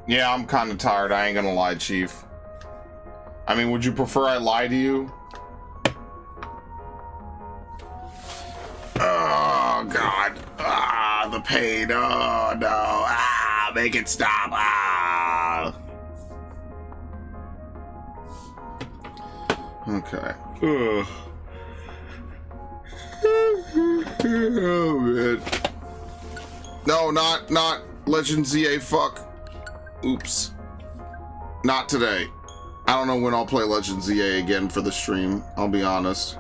Yeah, I'm kind of tired. I ain't gonna lie, Chief. I mean, would you prefer I lie to you? Oh, God. Ah, the pain. Oh, no. Ah, make it stop. Ah. Okay. Ugh. Oh, man. No, not Legend ZA, fuck. Oops. Not today. I don't know when I'll play Legend ZA again for the stream, I'll be honest.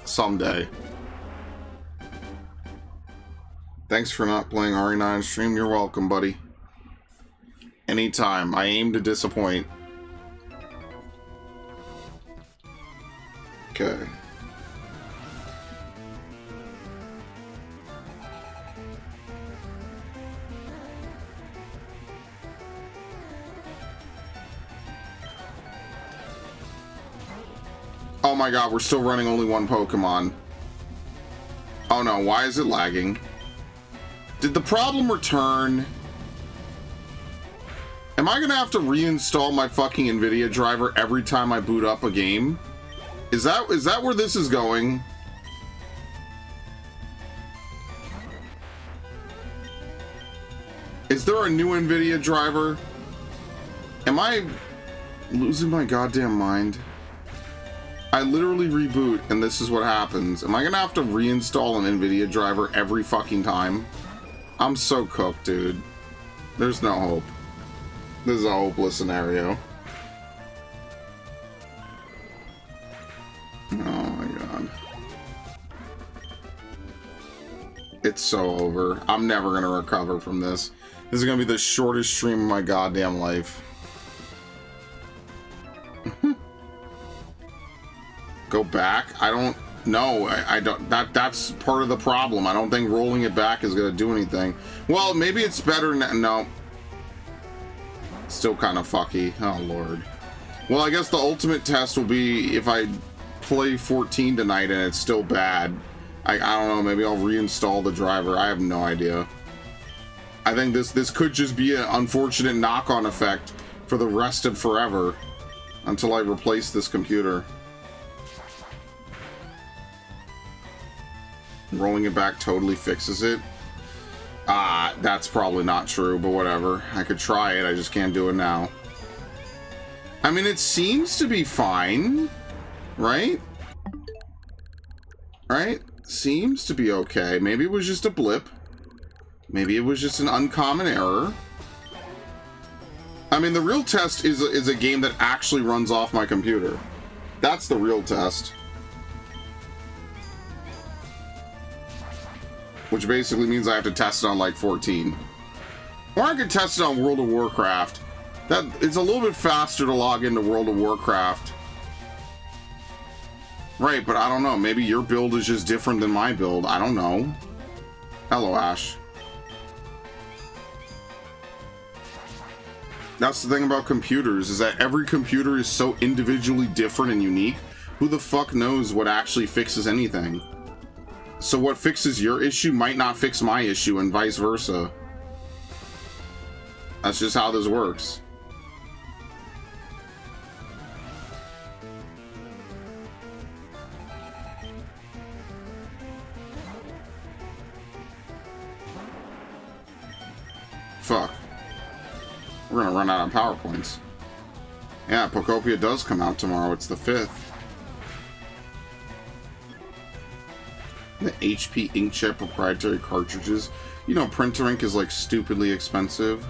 Someday. Thanks for not playing RE9 stream. You're welcome, buddy. Anytime. I aim to disappoint. Okay. Oh my god, we're still running only one Pokemon. Oh no, why is it lagging? Did the problem return? Am I gonna have to reinstall my fucking NVIDIA driver every time I boot up a game? Is that where this is going? Is there a new NVIDIA driver? Am I losing my goddamn mind? I literally reboot and this is what happens. Am I gonna have to reinstall an NVIDIA driver every fucking time? I'm so cooked, dude. There's no hope. This is a hopeless scenario. Oh my god. It's so over. I'm never gonna recover from this. This is gonna be the shortest stream of my goddamn life. Go back? I don't know. I don't. That's part of the problem. I don't think rolling it back is gonna do anything. Well, maybe it's better now. No. Still kind of fucky. Oh lord. Well, I guess the ultimate test will be if I play 14 tonight and it's still bad. I don't know. Maybe I'll reinstall the driver. I have no idea. I think this could just be an unfortunate knock-on effect for the rest of forever until I replace this computer. Rolling it back totally fixes it. That's probably not true, but whatever. I could try it, I just can't do it now. I mean, it seems to be fine, right? Right? Seems to be okay. Maybe it was just a blip. Maybe it was just an uncommon error. I mean, the real test is a game that actually runs off my computer. That's the real test. Which basically means I have to test it on like 14. Or I could test it on World of Warcraft. It's a little bit faster to log into World of Warcraft. Right, but I don't know. Maybe your build is just different than my build. I don't know. Hello, Ash. That's the thing about computers, is that every computer is so individually different and unique. Who the fuck knows what actually fixes anything? So what fixes your issue might not fix my issue, and vice versa. That's just how this works. Fuck. We're gonna run out of PowerPoints. Yeah, Pokopia does come out tomorrow. It's the 5th. The HP inkjet proprietary cartridges. You know, printer ink is like stupidly expensive.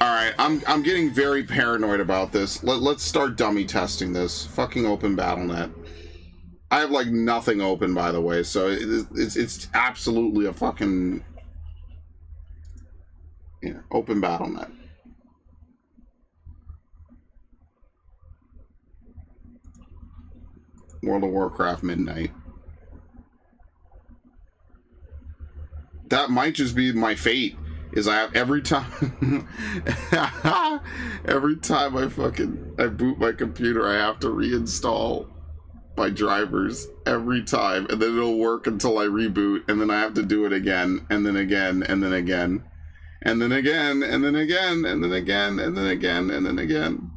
Alright, I'm getting very paranoid about this. Let's start dummy testing this. Fucking open BattleNet. I have like nothing open, by the way, so it's absolutely a fucking... Yeah, open BattleNet. World of Warcraft Midnight. That might just be my fate, is I have every time every time I boot my computer, I have to reinstall by drivers every time, and then it'll work until I reboot, and then I have to do it again, and then again, and then again, and then again, and then again, and then again, and then again, and then again.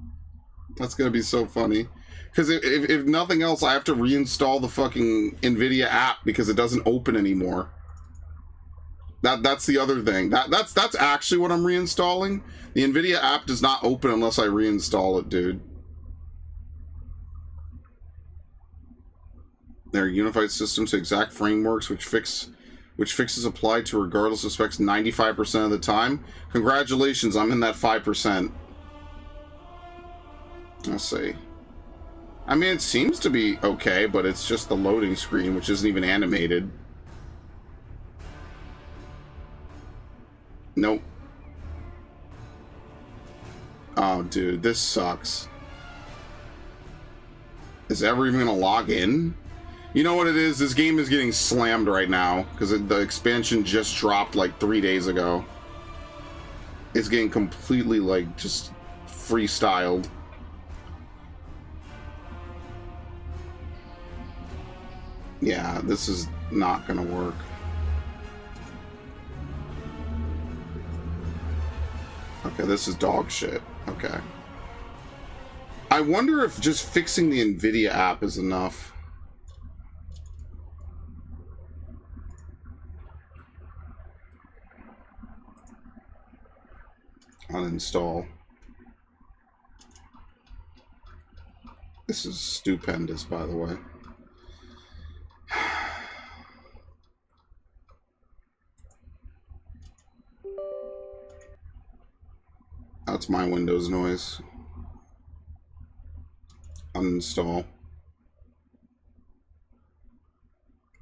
That's gonna be so funny. Because if nothing else, I have to reinstall the fucking NVIDIA app because it doesn't open anymore. That's the other thing. That's actually what I'm reinstalling. The NVIDIA app does not open unless I reinstall it, dude. There are unified systems to exact frameworks which fixes apply to regardless of specs 95% of the time. Congratulations, I'm in that 5%. Let's see. I mean, it seems to be okay, but it's just the loading screen, which isn't even animated. Nope. Oh, dude, this sucks. Is it ever even gonna log in? You know what it is? This game is getting slammed right now because the expansion just dropped like 3 days ago. It's getting completely like just freestyled. Yeah, this is not gonna work. Okay, this is dog shit. Okay. I wonder if just fixing the NVIDIA app is enough. Uninstall. This is stupendous, by the way. That's my Windows noise. Uninstall.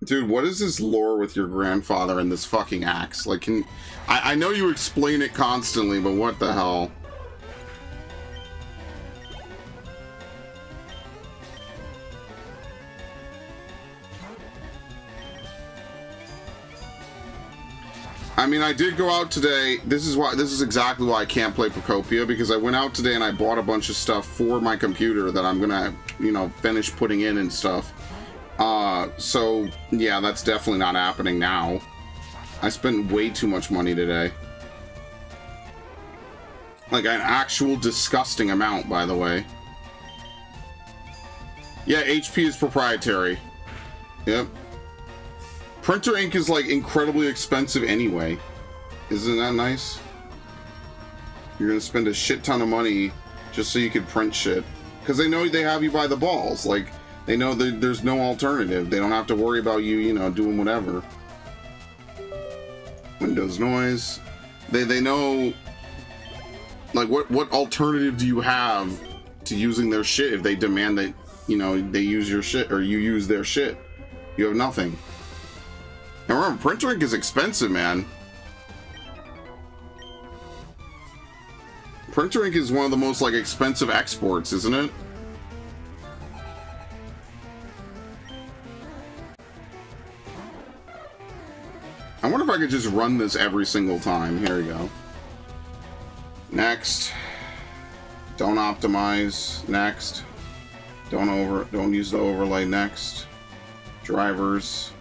Dude, what is this lore with your grandfather and this fucking axe? Like, I know you explain it constantly, but what the hell? I mean, I did go out today. This is exactly why I can't play Procopia, because I went out today and I bought a bunch of stuff for my computer that I'm gonna, you know, finish putting in and stuff. So yeah, that's definitely not happening now. I spent way too much money today. Like an actual disgusting amount, by the way. Yeah, HP is proprietary. Yep. Printer ink is like incredibly expensive anyway. Isn't that nice? You're gonna spend a shit ton of money just so you can print shit. Because they know they have you by the balls. Like, they know that there's no alternative. They don't have to worry about you, you know, doing whatever. Windows noise. They know, like, what alternative do you have to using their shit if they demand that, you know, they use your shit or you use their shit? You have nothing. And remember, printer ink is expensive, man. Printer ink is one of the most, like, expensive exports, isn't it? I wonder if I could just run this every single time. Here we go. Next. Don't optimize. Next. Don't use the overlay. Next. Drivers.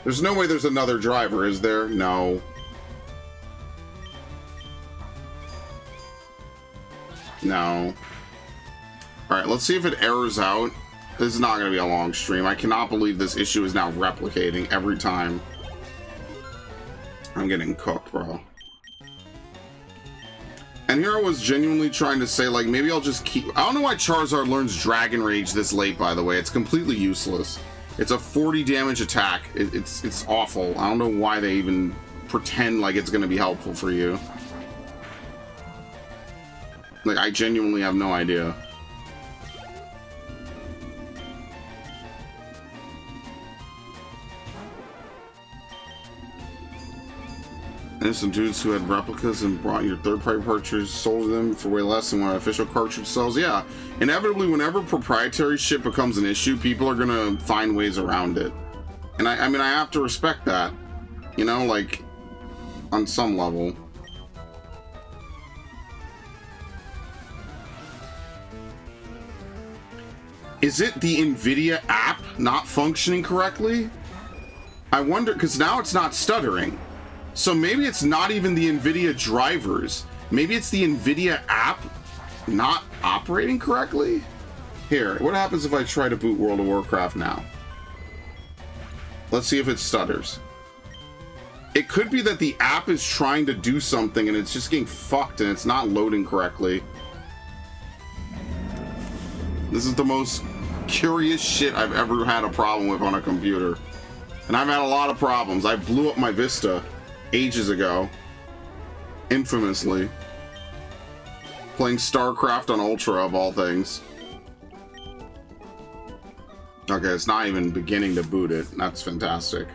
There's no way there's another driver, is there? No. No. Alright, let's see if it errors out. This is not going to be a long stream. I cannot believe this issue is now replicating every time. I'm getting cooked, bro. And here I was genuinely trying to say, like, maybe I'll just keep... I don't know why Charizard learns Dragon Rage this late, by the way. It's completely useless. It's a 40 damage attack. It's awful. I don't know why they even pretend like it's going to be helpful for you. Like, I genuinely have no idea. And some dudes who had replicas and brought your third-party cartridge, sold them for way less than what an official cartridge sells. Yeah, inevitably, whenever proprietary shit becomes an issue, people are gonna find ways around it. And I mean, I have to respect that. You know, like, on some level. Is it the NVIDIA app not functioning correctly? I wonder, because now it's not stuttering. So maybe it's not even the NVIDIA drivers. Maybe it's the NVIDIA app not operating correctly? Here, what happens if I try to boot World of Warcraft now? Let's see if it stutters. It could be that the app is trying to do something and it's just getting fucked and it's not loading correctly. This is the most curious shit I've ever had a problem with on a computer. And I've had a lot of problems. I blew up my Vista ages ago. Infamously. Playing StarCraft on Ultra of all things. Okay, it's not even beginning to boot it. That's fantastic.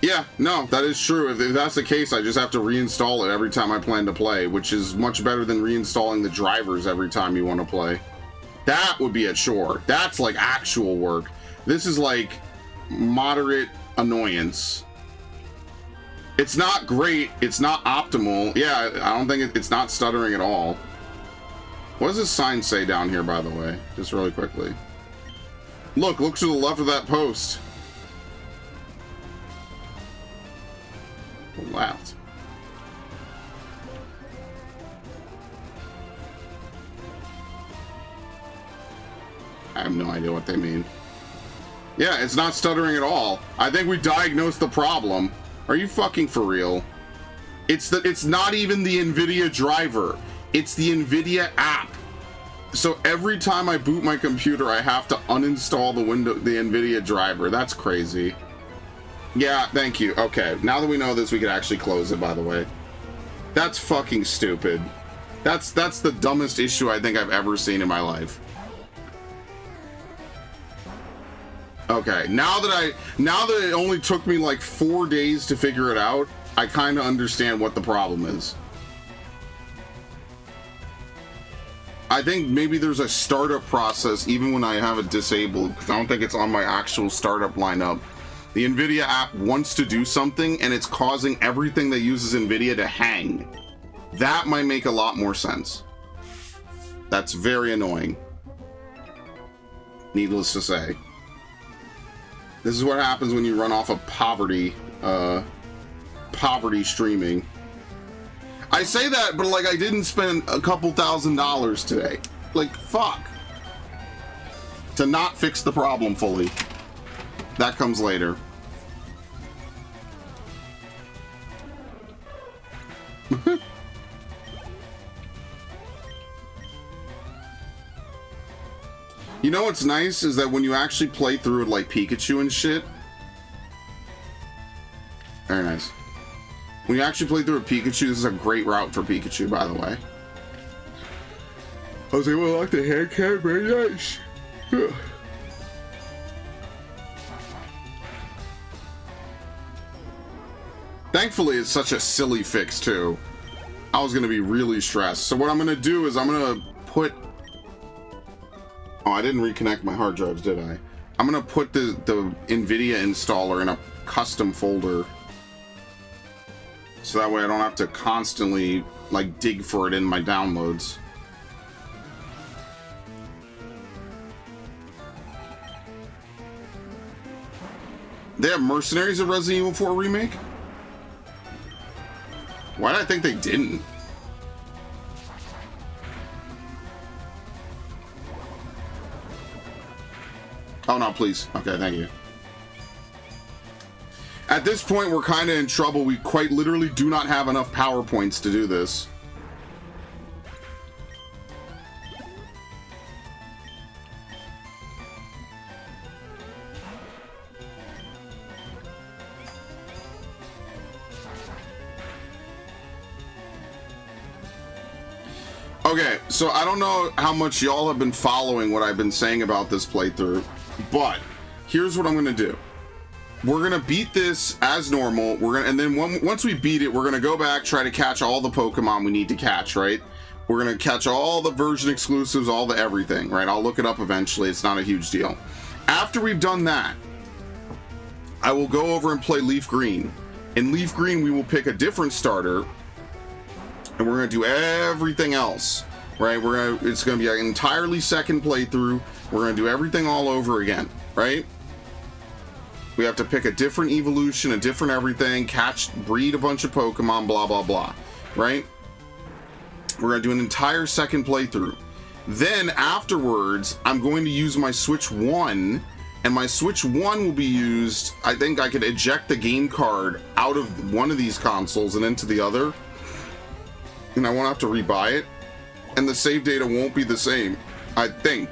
Yeah, no, that is true. If that's the case, I just have to reinstall it every time I plan to play, which is much better than reinstalling the drivers every time you want to play. That would be a chore. That's like actual work. This is like moderate annoyance. It's not great. It's not optimal. Yeah, I don't think it's not stuttering at all. What does this sign say down here, by the way? Just really quickly. Look to the left of that post. Left. I have no idea what they mean. Yeah, it's not stuttering at all. I think we diagnosed the problem. Are you fucking for real? It's not even the NVIDIA driver. It's the NVIDIA app. So every time I boot my computer, I have to uninstall the NVIDIA driver. That's crazy. Yeah, thank you. Okay, now that we know this, we can actually close it, by the way. That's fucking stupid. That's the dumbest issue I think I've ever seen in my life. Okay, now that it only took me like 4 days to figure it out, I kind of understand what the problem is. I think maybe there's a startup process even when I have it disabled, because I don't think it's on my actual startup lineup. The NVIDIA app wants to do something and it's causing everything that uses NVIDIA to hang. That might make a lot more sense. That's very annoying. Needless to say. This is what happens when you run off of poverty streaming. I say that, but like I didn't spend a couple $1,000s today. Like, fuck. To not fix the problem fully. That comes later. You know what's nice is that when you actually play through it like Pikachu and shit. Very nice. When you actually play through a Pikachu, this is a great route for Pikachu, by the way. I was able to lock the hand cam, very nice. Thankfully, it's such a silly fix, too. I was going to be really stressed. So what I'm going to do is I'm going to put... Oh, I didn't reconnect my hard drives, did I? I'm going to put the NVIDIA installer in a custom folder. So that way I don't have to constantly, like, dig for it in my downloads. They have Mercenaries of Resident Evil 4 Remake? Why did I think they didn't? Oh, no, please. Okay, thank you. At this point, we're kind of in trouble. We quite literally do not have enough PowerPoints to do this. Okay, so I don't know how much y'all have been following what I've been saying about this playthrough, but here's what I'm going to do. We're going to beat this as normal. And then once we beat it, we're going to go back, try to catch all the Pokemon we need to catch, right? We're going to catch all the version exclusives, all the everything, right? I'll look it up eventually. It's not a huge deal. After we've done that, I will go over and play LeafGreen. In LeafGreen, we will pick a different starter, and we're going to do everything else. We're right? It's gonna be an entirely second playthrough. We're gonna do everything all over again, right? We have to pick a different evolution, a different everything, breed a bunch of Pokemon, blah, blah, blah, right? We're gonna do an entire second playthrough. Then afterwards, I'm going to use my Switch 1, and my Switch 1 will be used, I think I could eject the game card out of one of these consoles and into the other, and I won't have to rebuy it, and the save data won't be the same, I think.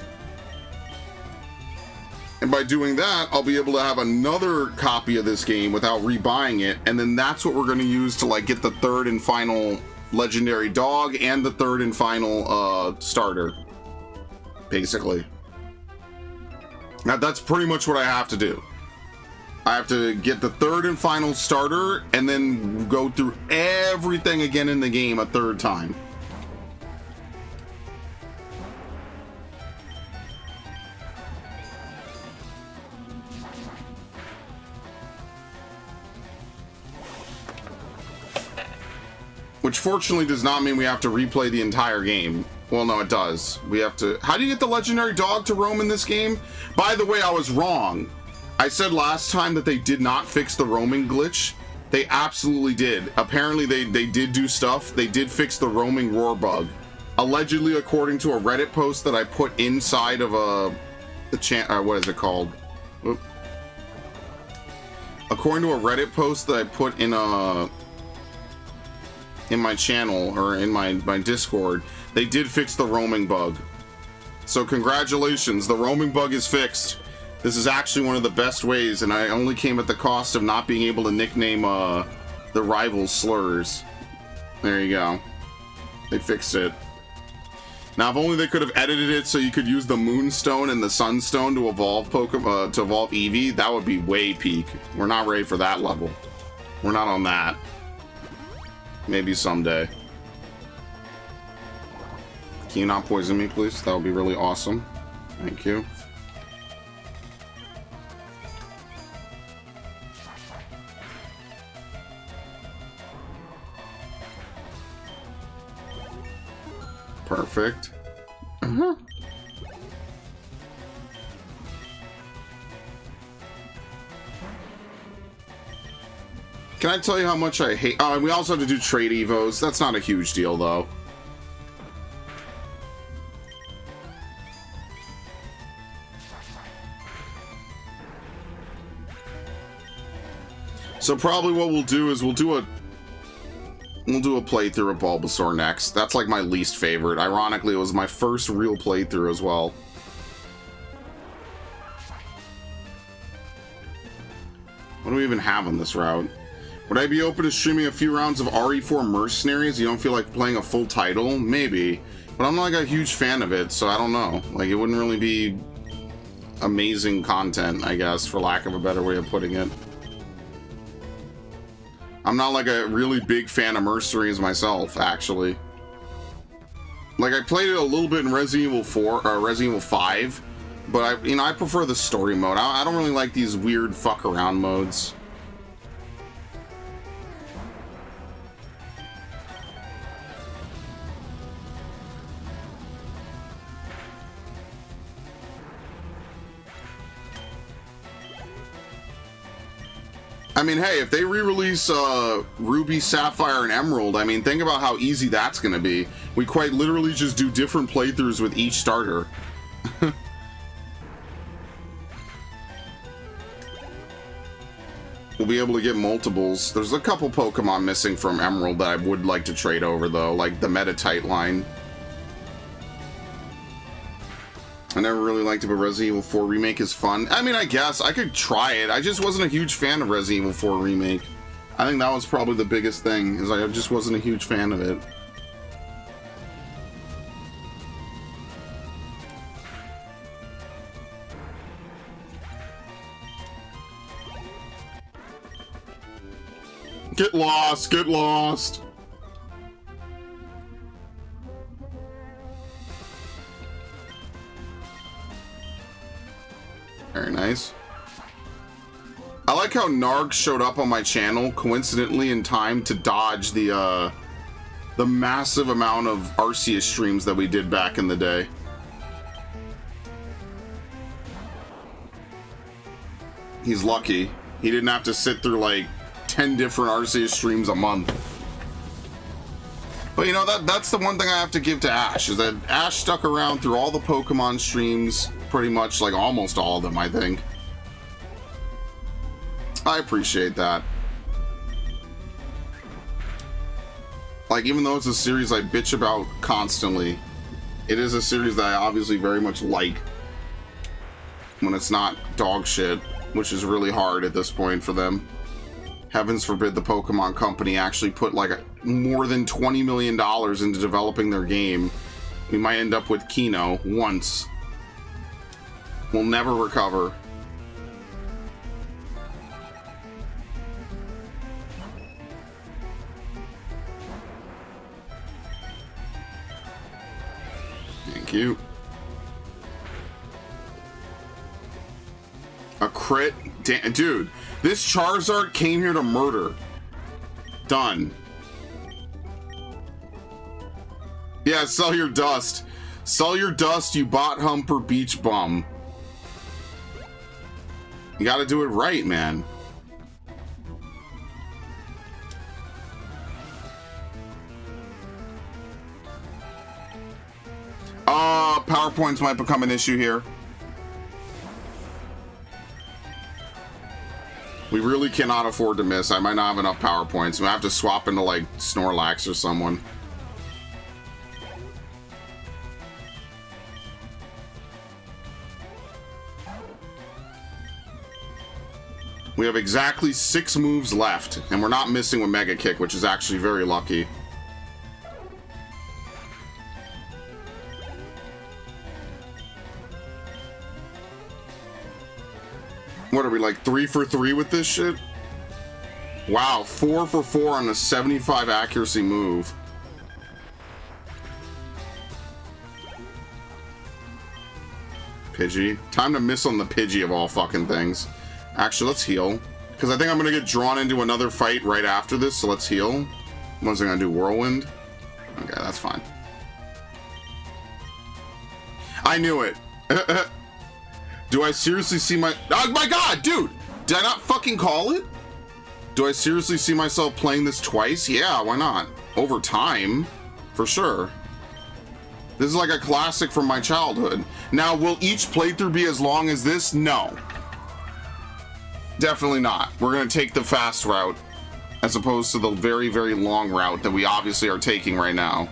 And by doing that, I'll be able to have another copy of this game without rebuying it, and then that's what we're going to use to like get the third and final legendary dog and the third and final starter, basically. Now that's pretty much what I have to do. I have to get the third and final starter and then go through everything again in the game a third time. Which fortunately does not mean we have to replay the entire game. Well, no, it does. We have to... How do you get the legendary dog to roam in this game? By the way, I was wrong. I said last time that they did not fix the roaming glitch. They absolutely did. Apparently, they did do stuff. They did fix the roaming roar bug. Allegedly, according to a Reddit post that I put inside of what is it called? Oop. According to a Reddit post that I put in my channel, or in my Discord, they did fix the roaming bug. So congratulations, the roaming bug is fixed. This is actually one of the best ways, and I only came at the cost of not being able to nickname the rivals slurs. There you go. They fixed it. Now, if only they could have edited it so you could use the Moonstone and the Sunstone to evolve Pokemon, to evolve Eevee, that would be way peak. We're not ready for that level. We're not on that. Maybe someday. Can you not poison me, please? That would be really awesome. Thank you. Perfect. Uh-huh. Can I tell you how much I hate... we also have to do trade evos. That's not a huge deal, though. So probably what we'll do is we'll do a playthrough of Bulbasaur next. That's like my least favorite. Ironically, it was my first real playthrough as well. What do we even have on this route? Would I be open to streaming a few rounds of RE4 Mercenaries? You don't feel like playing a full title? Maybe. But I'm not like a huge fan of it, so I don't know. Like, it wouldn't really be amazing content, I guess, for lack of a better way of putting it. I'm not like a really big fan of Mercenaries myself, actually. Like, I played it a little bit in Resident Evil 4, or Resident Evil 5, but I prefer the story mode. I don't really like these weird fuck around modes. I mean, hey, if they re-release Ruby, Sapphire, and Emerald, I mean, think about how easy that's going to be. We quite literally just do different playthroughs with each starter. We'll be able to get multiples. There's a couple Pokemon missing from Emerald that I would like to trade over, though, like the Metatite line. I never really liked it, but Resident Evil 4 Remake is fun. I mean, I guess I could try it. I just wasn't a huge fan of Resident Evil 4 Remake. I think that was probably the biggest thing, is I just wasn't a huge fan of it. Get lost, get lost. Very nice. I like how Narg showed up on my channel coincidentally in time to dodge the the massive amount of Arceus streams that we did back in the day. He's lucky. He didn't have to sit through like 10 different Arceus streams a month. But you know, that's the one thing I have to give to Ash, is that Ash stuck around through all the Pokemon streams, pretty much, like almost all of them, I think. I appreciate that. Like, even though it's a series I bitch about constantly, it is a series that I obviously very much like when it's not dog shit, which is really hard at this point for them. Heavens forbid the Pokemon Company actually put like more than $20 million into developing their game. We might end up with Kino once. We'll never recover. Thank you. A crit? Dude, this Charizard came here to murder. Done. Yeah, sell your dust. Sell your dust, you bot humper beach bum. You gotta do it right, man. PowerPoints might become an issue here. We really cannot afford to miss. I might not have enough PowerPoints. We have to swap into like Snorlax or someone. We have exactly 6 moves left, and we're not missing with Mega Kick, which is actually very lucky. What are we, like 3 for 3 with this shit? Wow, 4 for 4 on a 75 accuracy move. Pidgey. Time to miss on the Pidgey of all fucking things. Actually, let's heal. Because I think I'm going to get drawn into another fight right after this, so let's heal. What was I going to do? Whirlwind? Okay, that's fine. I knew it. Do I seriously see my... Oh my god, dude! Did I not fucking call it? Do I seriously see myself playing this twice? Yeah, why not? Over time, for sure. This is like a classic from my childhood. Now, will each playthrough be as long as this? No. Definitely not. We're going to take the fast route, as opposed to the very, very long route that we obviously are taking right now.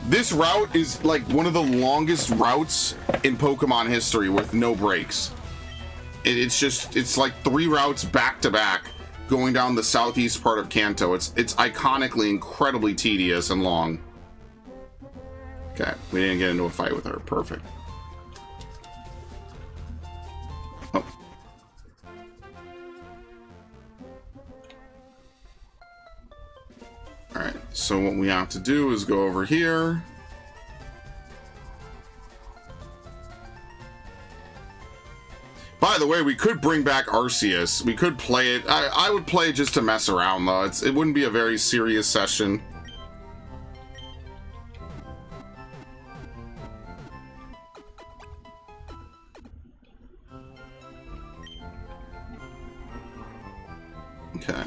This route is like one of the longest routes in Pokemon history with no breaks. It's like 3 routes back to back going down the southeast part of Kanto. It's iconically incredibly tedious and long. Okay, we didn't get into a fight with her. Perfect. Oh. Alright, so what we have to do is go over here. By the way, we could bring back Arceus. We could play it. I would play it just to mess around, though. It wouldn't be a very serious session. Okay.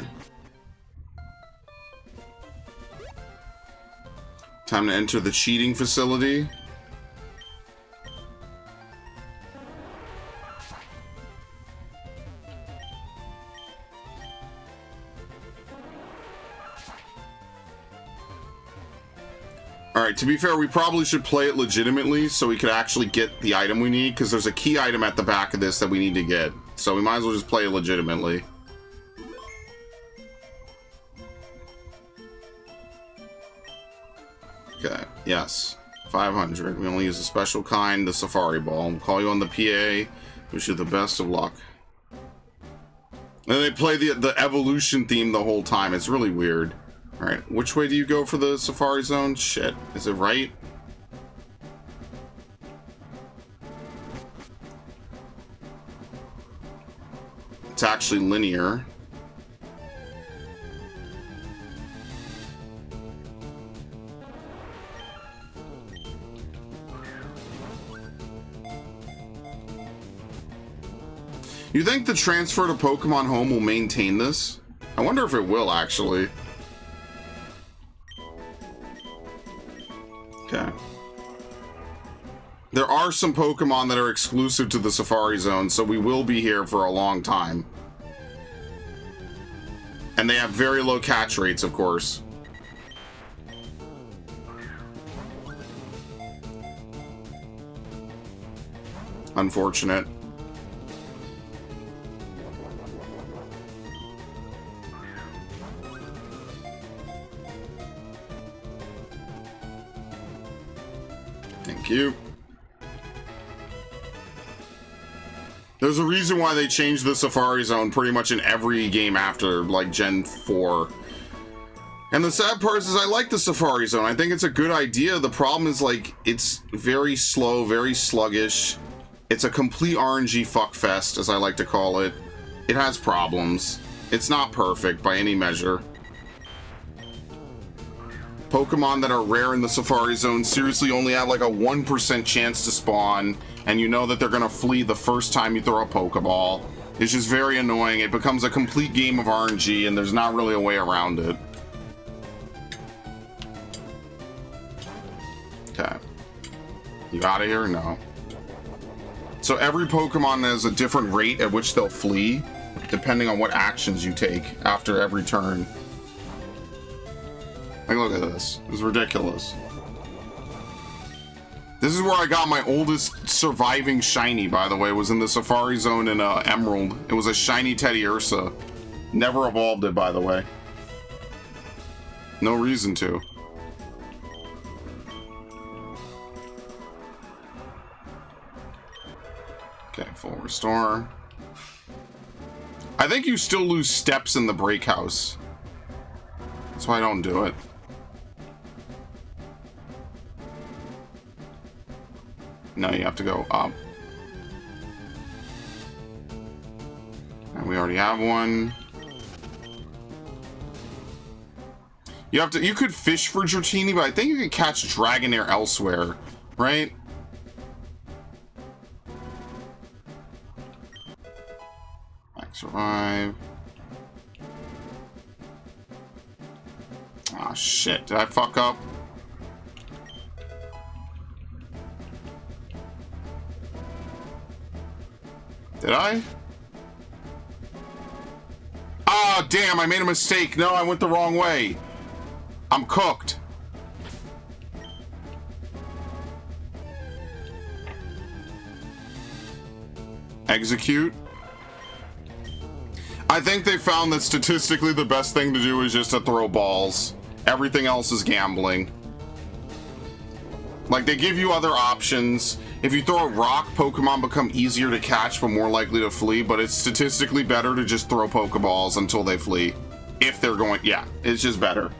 Time to enter the cheating facility. Alright, to be fair, we probably should play it legitimately so we could actually get the item we need, because there's a key item at the back of this that we need to get. So we might as well just play it legitimately. Okay, yes. 500. We only use a special kind, the Safari Ball. We'll call you on the PA. Wish you the best of luck. And they play the evolution theme the whole time. It's really weird. Alright, which way do you go for the Safari Zone? Shit. Is it right? It's actually linear. You think the transfer to Pokemon Home will maintain this? I wonder if it will, actually. Okay. There are some Pokemon that are exclusive to the Safari Zone, so we will be here for a long time. And they have very low catch rates, of course. Unfortunate. Thank you. There's a reason why they changed the Safari Zone pretty much in every game after, like, Gen 4. And the sad part is I like the Safari Zone. I think it's a good idea. The problem is, like, it's very slow, very sluggish. It's a complete RNG fuckfest, as I like to call it. It has problems. It's not perfect by any measure. Pokemon that are rare in the Safari Zone seriously only have like a 1% chance to spawn, and you know that they're gonna flee the first time you throw a Pokeball. It's just very annoying. It becomes a complete game of RNG, and there's not really a way around it. Okay. You out of here? No. So every Pokemon has a different rate at which they'll flee, depending on what actions you take after every turn. Like, look at this. It's ridiculous. This is where I got my oldest surviving shiny, by the way. It was in the Safari Zone in Emerald. It was a shiny Teddy Ursa. Never evolved it, by the way. No reason to. Okay, full restore. I think you still lose steps in the break house. That's why I don't do it. No, you have to go up. And we already have one. You could fish for Dratini, but I think you can catch Dragonair elsewhere, right? Max survive. Ah, shit. Did I fuck up? Did I? Ah, damn, I made a mistake. No, I went the wrong way. I'm cooked. Execute. I think they found that statistically the best thing to do is just to throw balls. Everything else is gambling. Like, they give you other options. If you throw a rock, Pokemon become easier to catch but more likely to flee, but it's statistically better to just throw Pokeballs until they flee. If they're going, yeah, it's just better.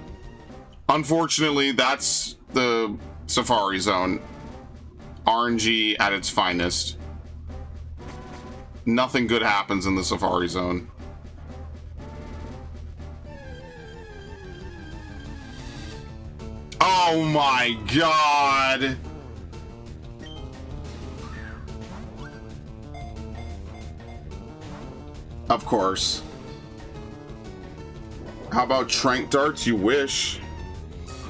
Unfortunately, that's the Safari Zone. RNG at its finest. Nothing good happens in the Safari Zone. Oh my god! Of course. How about Trank Darts? You wish.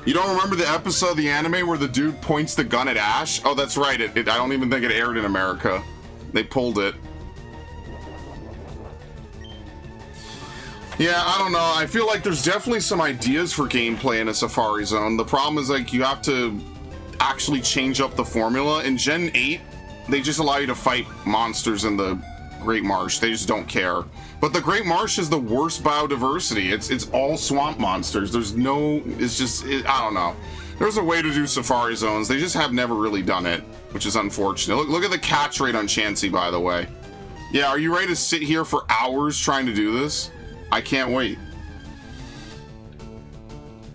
You don't remember the episode of the anime where the dude points the gun at Ash? Oh, that's right. I don't even think it aired in America. They pulled it. Yeah, I don't know. I feel like there's definitely some ideas for gameplay in a Safari Zone. The problem is, like, you have to actually change up the formula. In Gen 8, they just allow you to fight monsters in the Great Marsh. They just don't care. But the Great Marsh is the worst biodiversity. It's all swamp monsters. There's no... It's just... I don't know. There's a way to do Safari Zones. They just have never really done it, which is unfortunate. Look at the catch rate on Chansey, by the way. Yeah, are you ready to sit here for hours trying to do this? I can't wait.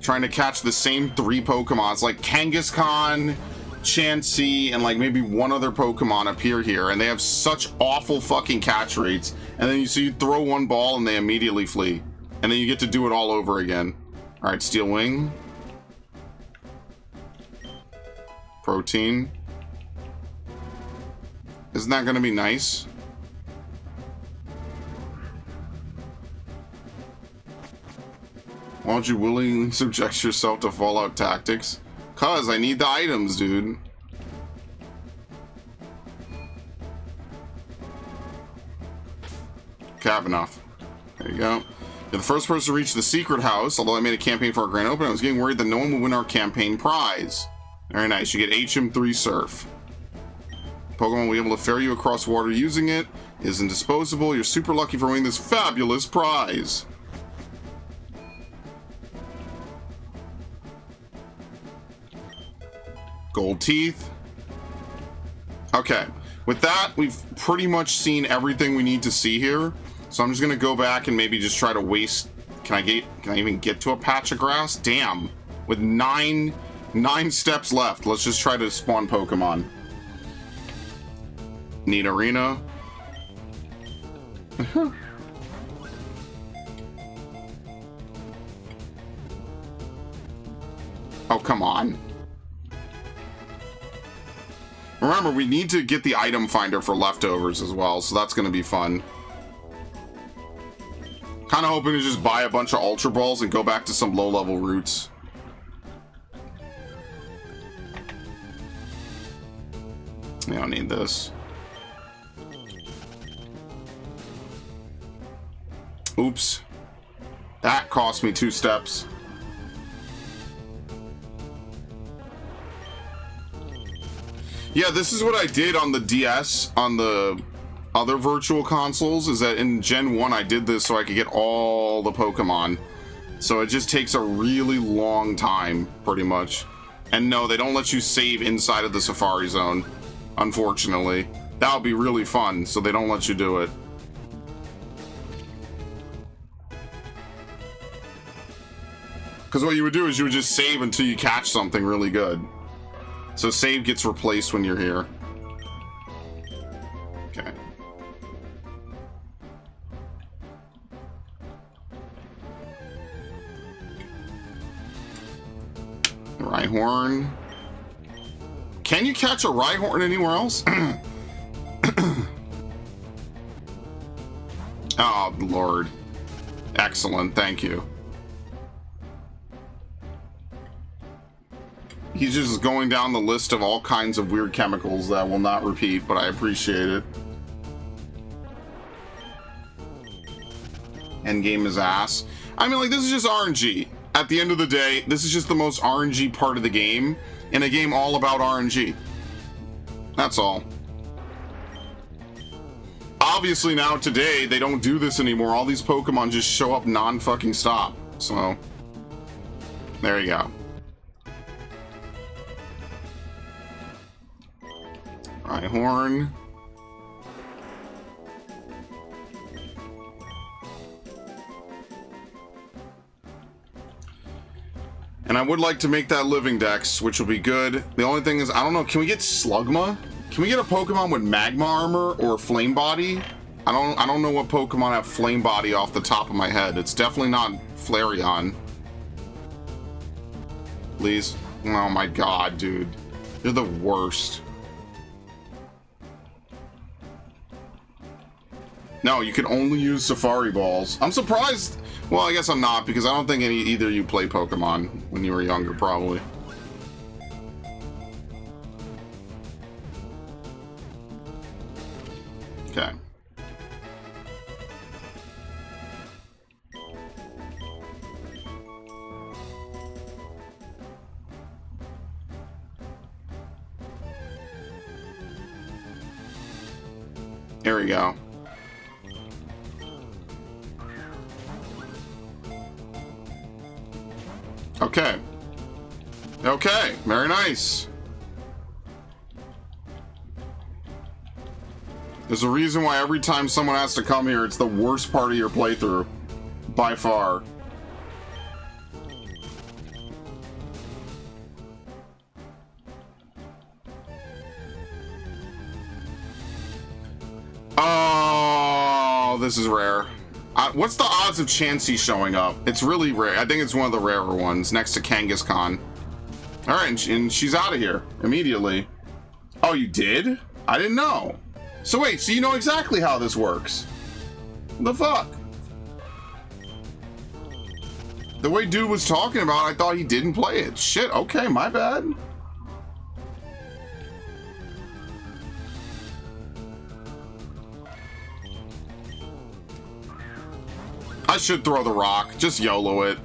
Trying to catch the same 3 Pokemons, like Kangaskhan, Chansey, and like maybe one other Pokemon appear here, and they have such awful fucking catch rates. And then you throw one ball and they immediately flee. And then you get to do it all over again. Alright, Steel Wing. Protein. Isn't that gonna be nice? Why don't you willingly subject yourself to Fallout tactics? Cause I need the items, dude. Kavanaugh. There you go. You're the first person to reach the secret house. Although I made a campaign for our grand opening, I was getting worried that no one would win our campaign prize. Very nice. You get HM3 Surf. Pokemon will be able to ferry you across water using it. It is indisposable. You're super lucky for winning this fabulous prize. Gold teeth. Okay. With that, we've pretty much seen everything we need to see here. So I'm just gonna go back and maybe just try to waste. Can I even get to a patch of grass? Damn. With nine steps left. Let's just try to spawn Pokemon. Need arena. Oh, come on. Remember, we need to get the item finder for leftovers as well, so that's going to be fun. Kind of hoping to just buy a bunch of Ultra Balls and go back to some low-level routes. I don't need this. Oops. That cost me 2 steps. Yeah, this is what I did on the DS, on the other virtual consoles, is that in Gen 1 I did this so I could get all the Pokemon. So it just takes a really long time, pretty much. And no, they don't let you save inside of the Safari Zone, unfortunately. That would be really fun, so they don't let you do it. Because what you would do is you would just save until you catch something really good. So save gets replaced when you're here. Okay. Rhyhorn. Can you catch a Rhyhorn anywhere else? Oh, Lord. Excellent, thank you. He's just going down the list of all kinds of weird chemicals that I will not repeat, but I appreciate it. Endgame is ass. I mean, like, this is just RNG. At the end of the day, this is just the most RNG part of the game, in a game all about RNG. That's all. Obviously now, today, they don't do this anymore. All these Pokemon just show up non-fucking stop. So, there you go. Rhyhorn. And I would like to make that Living Dex, which will be good. The only thing is, I don't know, can we get Slugma? Can we get a Pokemon with Magma Armor or Flame Body? I don't know what Pokemon have Flame Body off the top of my head. It's definitely not Flareon. Please. Oh my god, dude. You're the worst. No, you can only use Safari Balls. I'm surprised. Well, I guess I'm not, because I don't think either of you play Pokemon when you were younger, probably. Okay. Here we go. Okay. Okay, very nice. There's a reason why every time someone has to come here, it's the worst part of your playthrough. By far. Oh, this is rare. What's the odds of Chansey showing up? It's really rare. I think it's one of the rarer ones, next to Kangaskhan. Alright, and she's out of here immediately. Oh, you did? I didn't know. So wait, so you know exactly how this works? What the fuck? The way dude was talking about it, I thought he didn't play it. Shit, okay, my bad. I should throw the rock. Just YOLO it.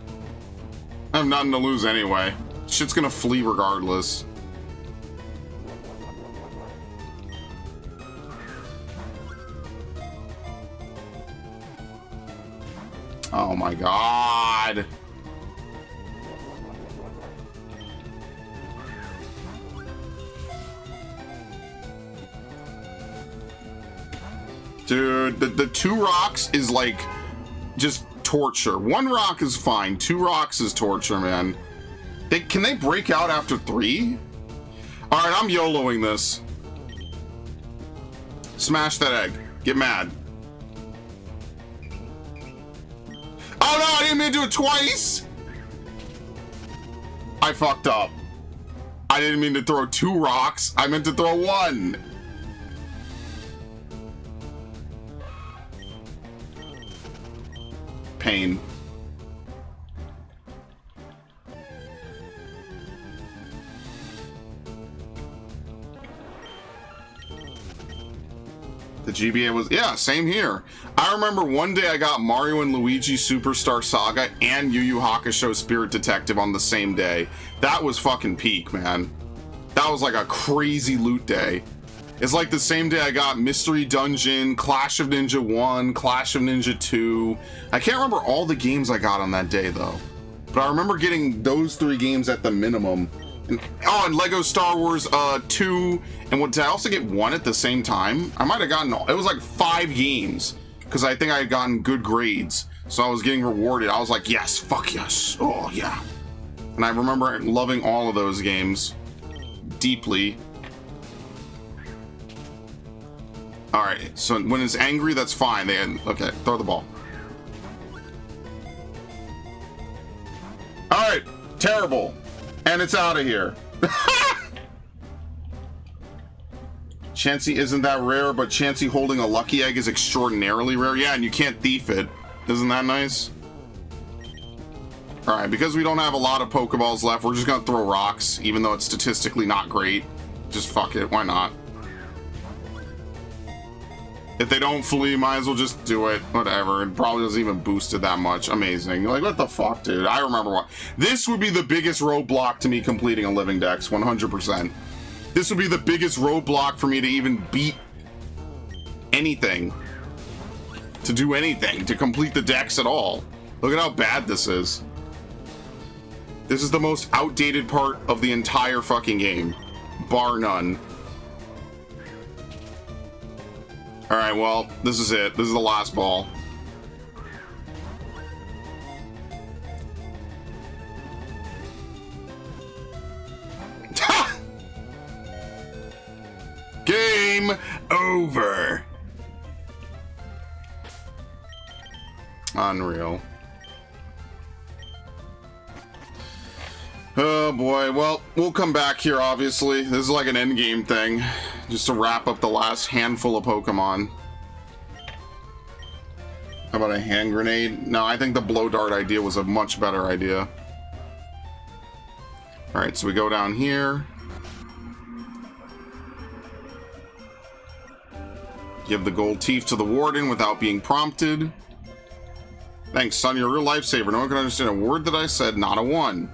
I have nothing to lose anyway. Shit's gonna flee regardless. Oh my god. Dude, the 2 rocks is like just torture. 1 rock is fine. 2 rocks is torture, man. Can they break out after 3? Alright, I'm YOLOing this. Smash that egg. Get mad. Oh no, I didn't mean to do it twice! I fucked up. I didn't mean to throw 2 rocks. I meant to throw 1. Pain. The GBA was, yeah, same here. I remember one day I got Mario and Luigi Superstar Saga and Yu Yu Hakusho Spirit Detective on the same day. That was fucking peak, man. That was like a crazy loot day. It's like the same day I got Mystery Dungeon, Clash of Ninja 1, Clash of Ninja 2. I can't remember all the games I got on that day though. But I remember getting those 3 games at the minimum. And Lego Star Wars 2, and what, did I also get 1 at the same time? I might have gotten, it was like 5 games, because I think I had gotten good grades, so I was getting rewarded. I was like, yes, fuck yes, oh yeah. And I remember loving all of those games deeply. Alright, so when it's angry, that's fine. Okay, throw the ball. Alright, terrible. And it's out of here. Chansey isn't that rare, but Chansey holding a lucky egg is extraordinarily rare. Yeah, and you can't thief it. Isn't that nice? Alright, because we don't have a lot of Pokeballs left, we're just gonna throw rocks, even though it's statistically not great. Just fuck it, why not? If they don't flee, might as well just do it. Whatever. It probably doesn't even boost it that much. Amazing. Like, what the fuck, dude? I remember what. This would be the biggest roadblock to me completing a living dex, 100%. This would be the biggest roadblock for me to even beat anything. To do anything. To complete the dex at all. Look at how bad this is. This is the most outdated part of the entire fucking game. Bar none. Alright, well, this is it. This is the last ball. Game over. Unreal. Oh boy, well, we'll come back here, obviously. This is like an endgame thing, just to wrap up the last handful of Pokemon. How about a hand grenade? No, I think the blow dart idea was a much better idea. Alright, so we go down here. Give the gold teeth to the warden without being prompted. Thanks, son, you're a real lifesaver. No one can understand a word that I said, not a one.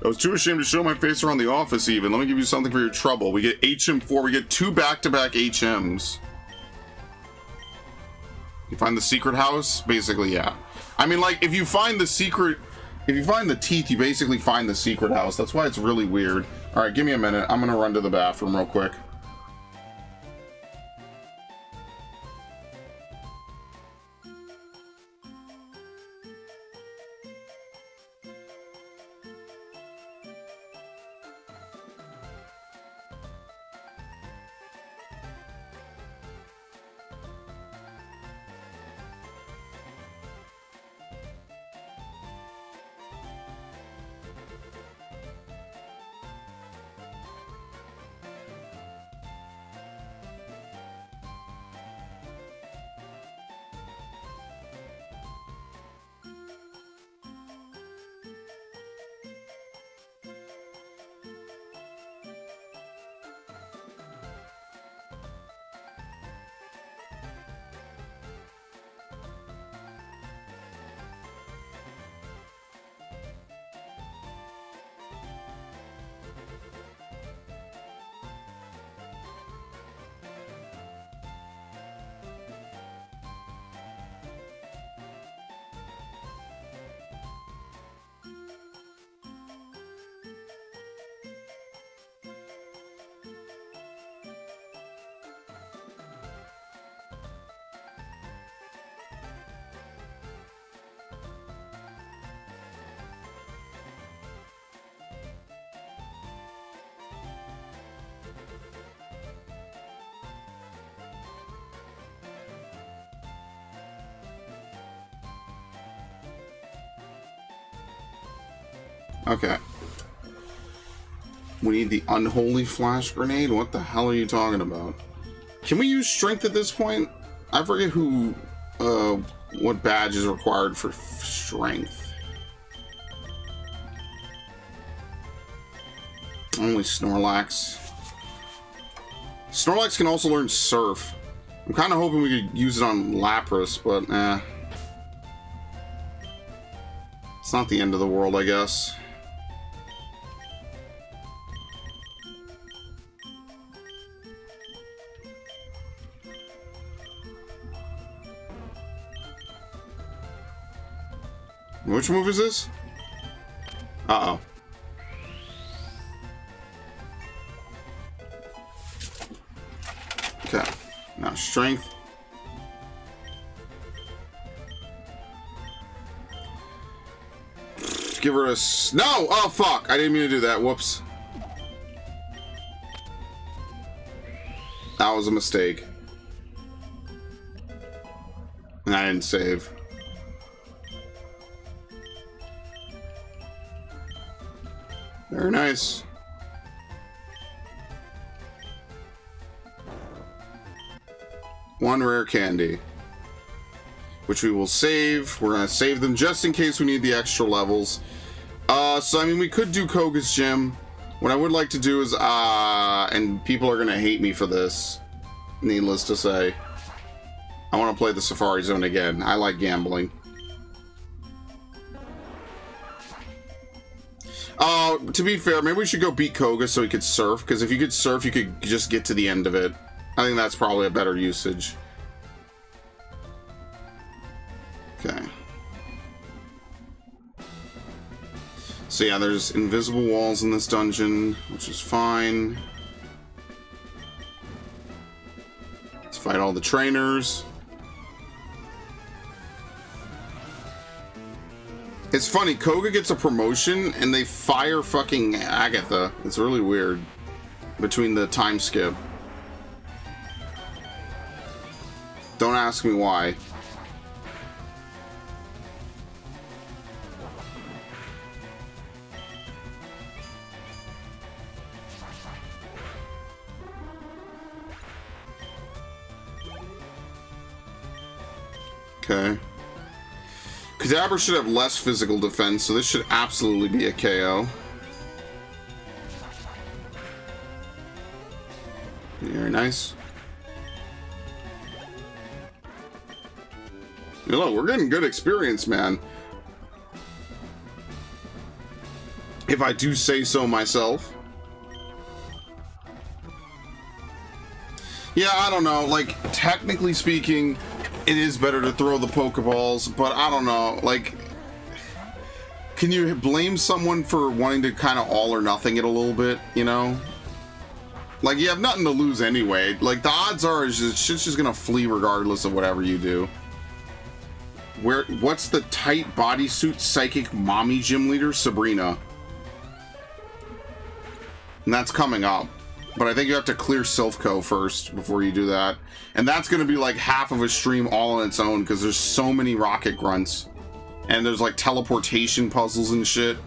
I was too ashamed to show my face around the office even. Let me give you something for your trouble. We get HM4. We get 2 back-to-back HMs. You find the secret house? Basically, yeah. I mean, like, if you find the secret... If you find the teeth, you basically find the secret house. That's why it's really weird. Alright, give me a minute. I'm gonna run to the bathroom real quick. Okay. We need the unholy flash grenade? What the hell are you talking about? Can we use strength at this point? I forget who, what badge is required for strength. Only Snorlax. Snorlax can also learn Surf. I'm kind of hoping we could use it on Lapras, but it's not the end of the world, I guess. Which move is this? Uh-oh. Okay. Now strength. Give her a... No! Oh, fuck! I didn't mean to do that. Whoops. That was a mistake. And I didn't save. Very nice. One rare candy, which we will save. We're gonna save them just in case we need the extra levels. So I mean, we could do Koga's Gym. What I would like to do is, and people are gonna hate me for this, needless to say, I want to play the Safari Zone again. I like gambling. To be fair, maybe we should go beat Koga so he could surf, because if you could surf, you could just get to the end of it. I think that's probably a better usage. Okay. So yeah, there's invisible walls in this dungeon, which is fine. Let's fight all the trainers. It's funny, Koga gets a promotion and they fire fucking Agatha. It's really weird. Between the time skip. Don't ask me why. Okay. Kadabra should have less physical defense, so this should absolutely be a KO. Very nice. You know, we're getting good experience, man. If I do say so myself. Yeah, I don't know. Like, technically speaking, it is better to throw the Pokeballs, but I don't know. Like, can you blame someone for wanting to kind of all or nothing it a little bit, you know? Like, you have nothing to lose anyway. Like, the odds are shit's just gonna flee regardless of whatever you do. What's the tight bodysuit psychic mommy gym leader? Sabrina. And that's coming up. But I think you have to clear Silphco first before you do that. And that's going to be like half of a stream all on its own because there's so many rocket grunts. And there's like teleportation puzzles and shit.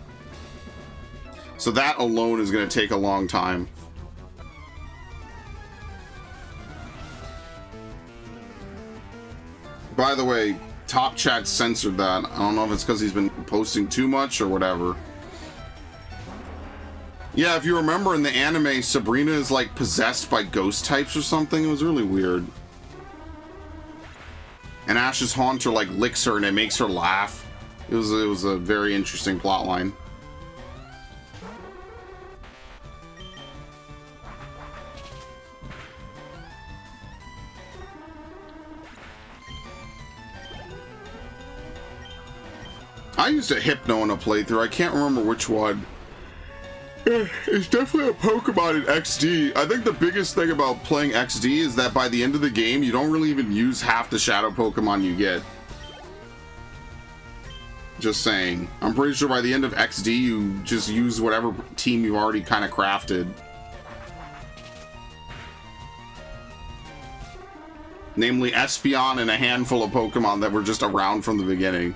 So that alone is going to take a long time. By the way, Top Chat censored that. I don't know if it's because he's been posting too much or whatever. Yeah, if you remember in the anime, Sabrina is like possessed by ghost types or something. It was really weird. And Ash's Haunter like licks her and it makes her laugh. It was a very interesting plotline. I used a Hypno in a playthrough. I can't remember which one. It's definitely a Pokemon in XD. I think the biggest thing about playing XD is that by the end of the game, you don't really even use half the Shadow Pokemon you get. Just saying. I'm pretty sure by the end of XD, you just use whatever team you've already kind of crafted. Namely, Espeon and a handful of Pokemon that were just around from the beginning.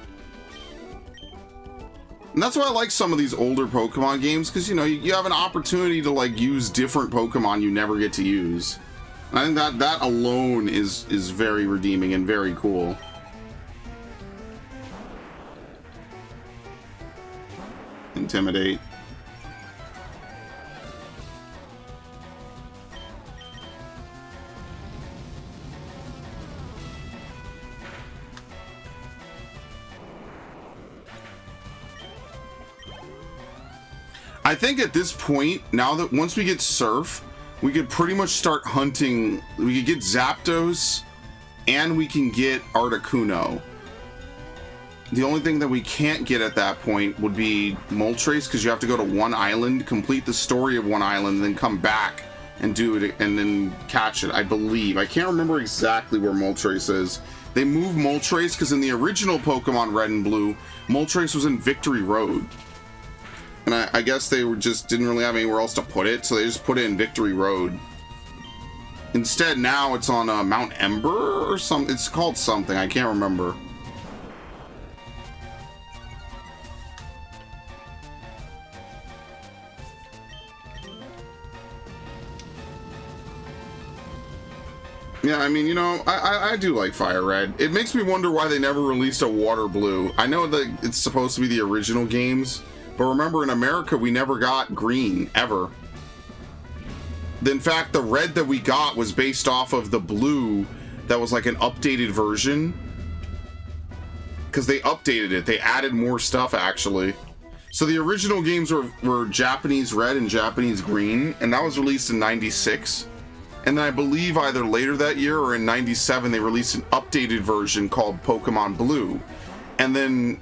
And that's why I like some of these older Pokemon games, because, you know, you have an opportunity to, like, use different Pokemon you never get to use. I think that alone is very redeeming and very cool. Intimidate. I think at this point, now that once we get Surf, we could pretty much start hunting. We could get Zapdos, and we can get Articuno. The only thing that we can't get at that point would be Moltres, because you have to go to one island, complete the story of one island, and then come back and do it, and then catch it, I believe. I can't remember exactly where Moltres is. They moved Moltres because in the original Pokemon Red and Blue, Moltres was in Victory Road. And I guess they just didn't really have anywhere else to put it, so they just put it in Victory Road. Instead, now it's on Mount Ember or something. It's called something. I can't remember. Yeah, I mean, you know, I do like FireRed. It makes me wonder why they never released a Water Blue. I know that it's supposed to be the original games, but remember, in America, we never got green, ever. In fact, the red that we got was based off of the blue that was like an updated version. Because they updated it. They added more stuff, actually. So the original games were Japanese red and Japanese green, and that was released in '96. And then I believe either later that year or in '97, they released an updated version called Pokemon Blue. And then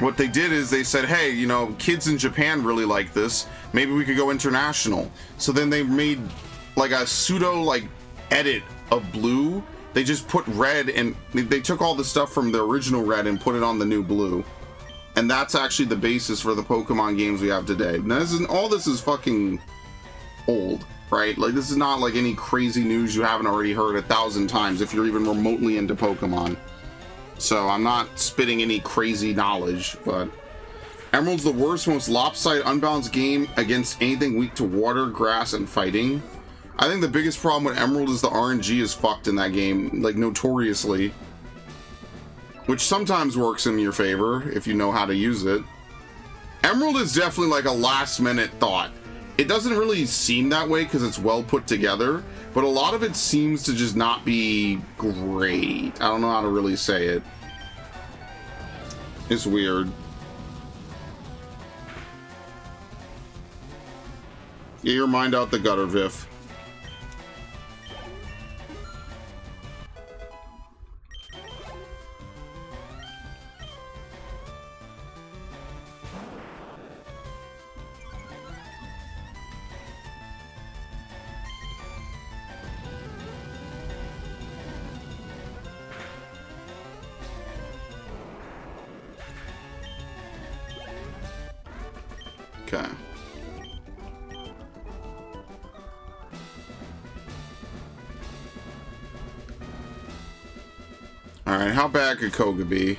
what they did is they said, hey, you know, kids in Japan really like this. Maybe we could go international. So then they made like a pseudo like edit of blue. They just put red, and they took all the stuff from the original red and put it on the new blue. And that's actually the basis for the Pokemon games we have today. Now, all this is fucking old, right? Like, this is not like any crazy news you haven't already heard 1,000 times if you're even remotely into Pokemon. So I'm not spitting any crazy knowledge, but Emerald's the worst, most lopsided, unbalanced game against anything weak to water, grass, and fighting. I think the biggest problem with Emerald is the RNG is fucked in that game, like notoriously. Which sometimes works in your favor if you know how to use it. Emerald is definitely like a last minute thought. It doesn't really seem that way because it's well put together, but a lot of it seems to just not be great. I don't know how to really say it. It's weird. Get your mind out the gutter, Viv. Okay. Alright, how bad could Koga be?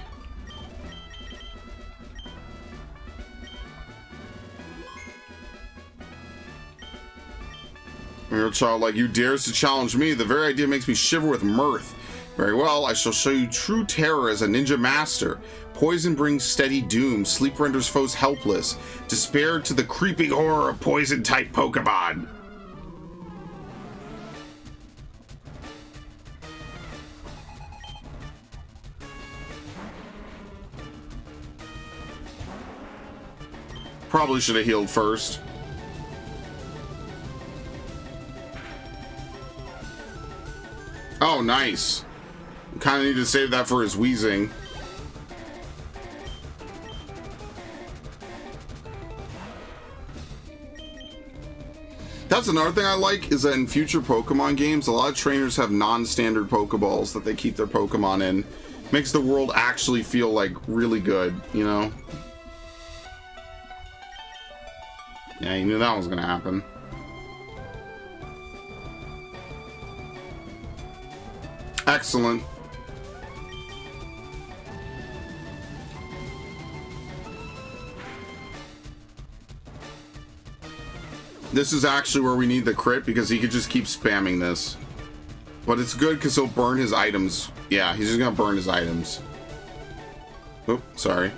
Your child like you dares to challenge me. The very idea makes me shiver with mirth. Very well, I shall show you true terror as a ninja master. Poison brings steady doom. Sleep renders foes helpless. Despair to the creeping horror of poison-type Pokemon. Probably should have healed first. Oh, nice. Kind of need to save that for his wheezing. That's another thing I like, is that in future Pokemon games, a lot of trainers have non-standard Pokeballs that they keep their Pokemon in. Makes the world actually feel, like, really good, you know? Yeah, you knew that was gonna happen. Excellent. This is actually where we need the crit because he could just keep spamming this. But it's good because he'll burn his items. Yeah, he's just gonna burn his items. Oop, sorry.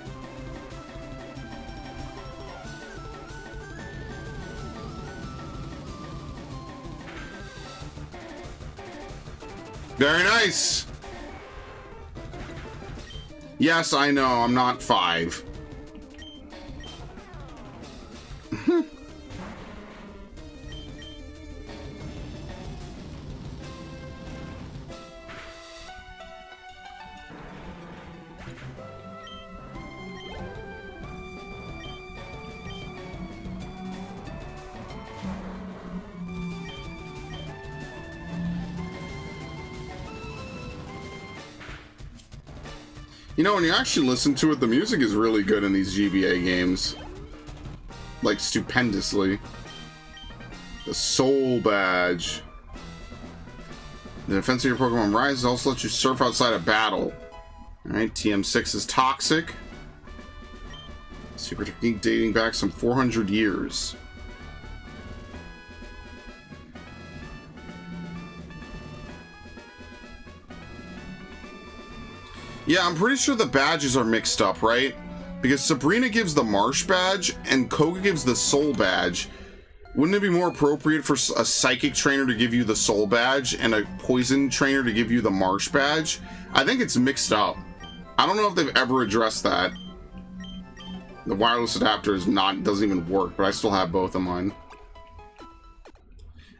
Very nice. Yes, I know, I'm not 5. You know, when you actually listen to it, the music is really good in these GBA games. Like, stupendously. The Soul Badge. The defense of your Pokemon Rise also lets you surf outside of battle. Alright, TM6 is toxic. Secret technique dating back some 400 years. Yeah, I'm pretty sure the badges are mixed up, right? Because Sabrina gives the Marsh badge and Koga gives the Soul badge. Wouldn't it be more appropriate for a Psychic trainer to give you the Soul badge and a Poison trainer to give you the Marsh badge? I think it's mixed up. I don't know if they've ever addressed that. The wireless adapter doesn't even work, but I still have both of mine.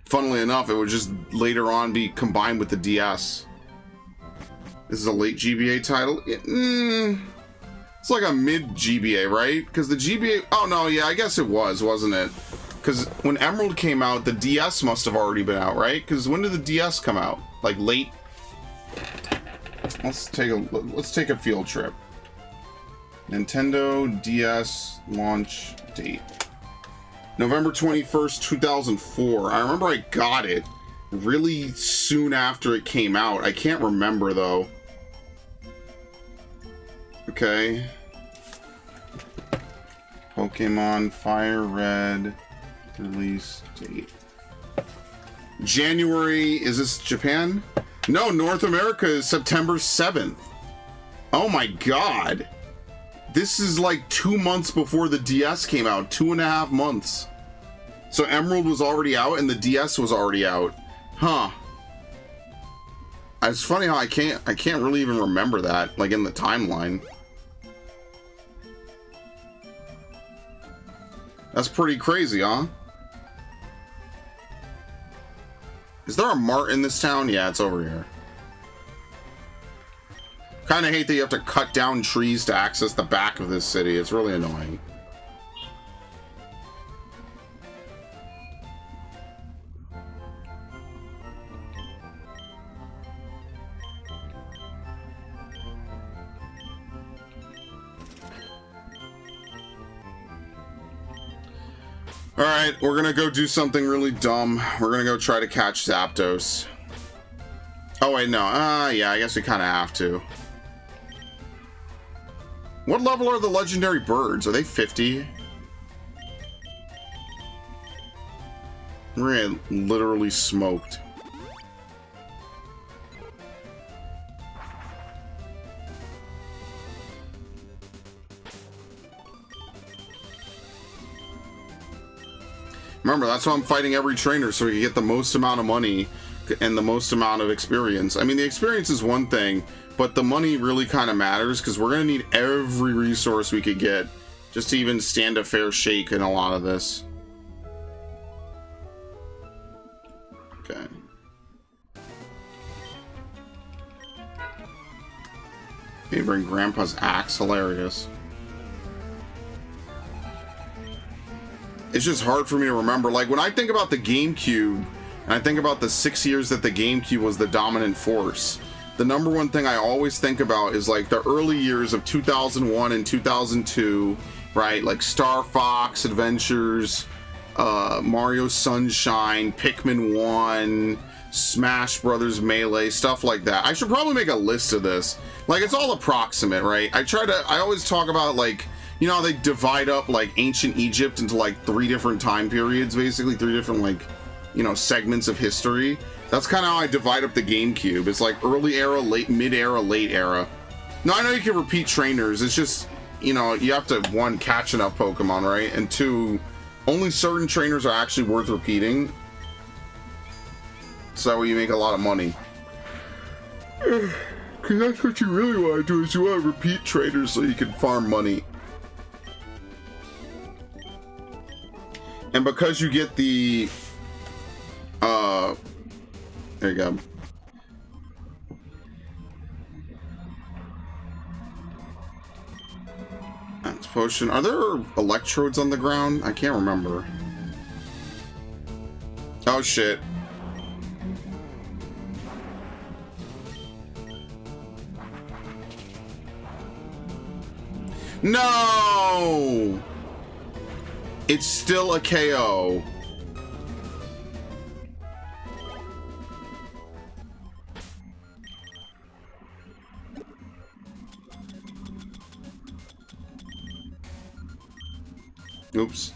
Funnily enough, it would just later on be combined with the DS. This is a late GBA title. It's like a mid GBA, right? Because the GBA... Oh, no, yeah, I guess it was, wasn't it? Because when Emerald came out, the DS must have already been out, right? Because when did the DS come out? Like, late? Let's take a field trip. Nintendo DS launch date. November 21st, 2004. I remember I got it really soon after it came out. I can't remember though. Okay. Pokemon FireRed release date. January, is this Japan? No, North America is September 7th. Oh my god. This is like 2 months before the DS came out. 2.5 months. So Emerald was already out and the DS was already out. Huh. It's funny how I can't really even remember that, like in the timeline. That's pretty crazy, huh? Is there a mart in this town? Yeah, it's over here. Kind of hate that you have to cut down trees to access the back of this city. It's really annoying. Alright, we're gonna go do something really dumb. We're gonna go try to catch Zapdos. Oh wait, no. Yeah, I guess we kind of have to. What level are the legendary birds? Are they 50? We're gonna get literally smoked. Remember, that's why I'm fighting every trainer, so we can get the most amount of money and the most amount of experience. I mean, the experience is one thing, but the money really kind of matters, because we're going to need every resource we could get just to even stand a fair shake in a lot of this. Okay. Okay, bring Grandpa's axe. Hilarious. It's just hard for me to remember. Like, when I think about the GameCube, and I think about the 6 years that the GameCube was the dominant force, the number one thing I always think about is, like, the early years of 2001 and 2002, right? Like, Star Fox Adventures, Mario Sunshine, Pikmin 1, Smash Brothers Melee, stuff like that. I should probably make a list of this. Like, it's all approximate, right? I always talk about, like, You know how they divide up like ancient Egypt into like 3 different time periods, basically 3 different like, you know, segments of history. That's kind of how I divide up the GameCube. It's like early era, mid era, late era. No, I know you can repeat trainers. It's just, you know, you have to, 1, catch enough Pokemon, right? And 2, only certain trainers are actually worth repeating. So that way you make a lot of money. Because that's what you really want to do, is you want to repeat trainers so you can farm money. And because you get the... there you go. That's potion. Are there electrodes on the ground? I can't remember. Oh shit. No! It's still a KO. Oops.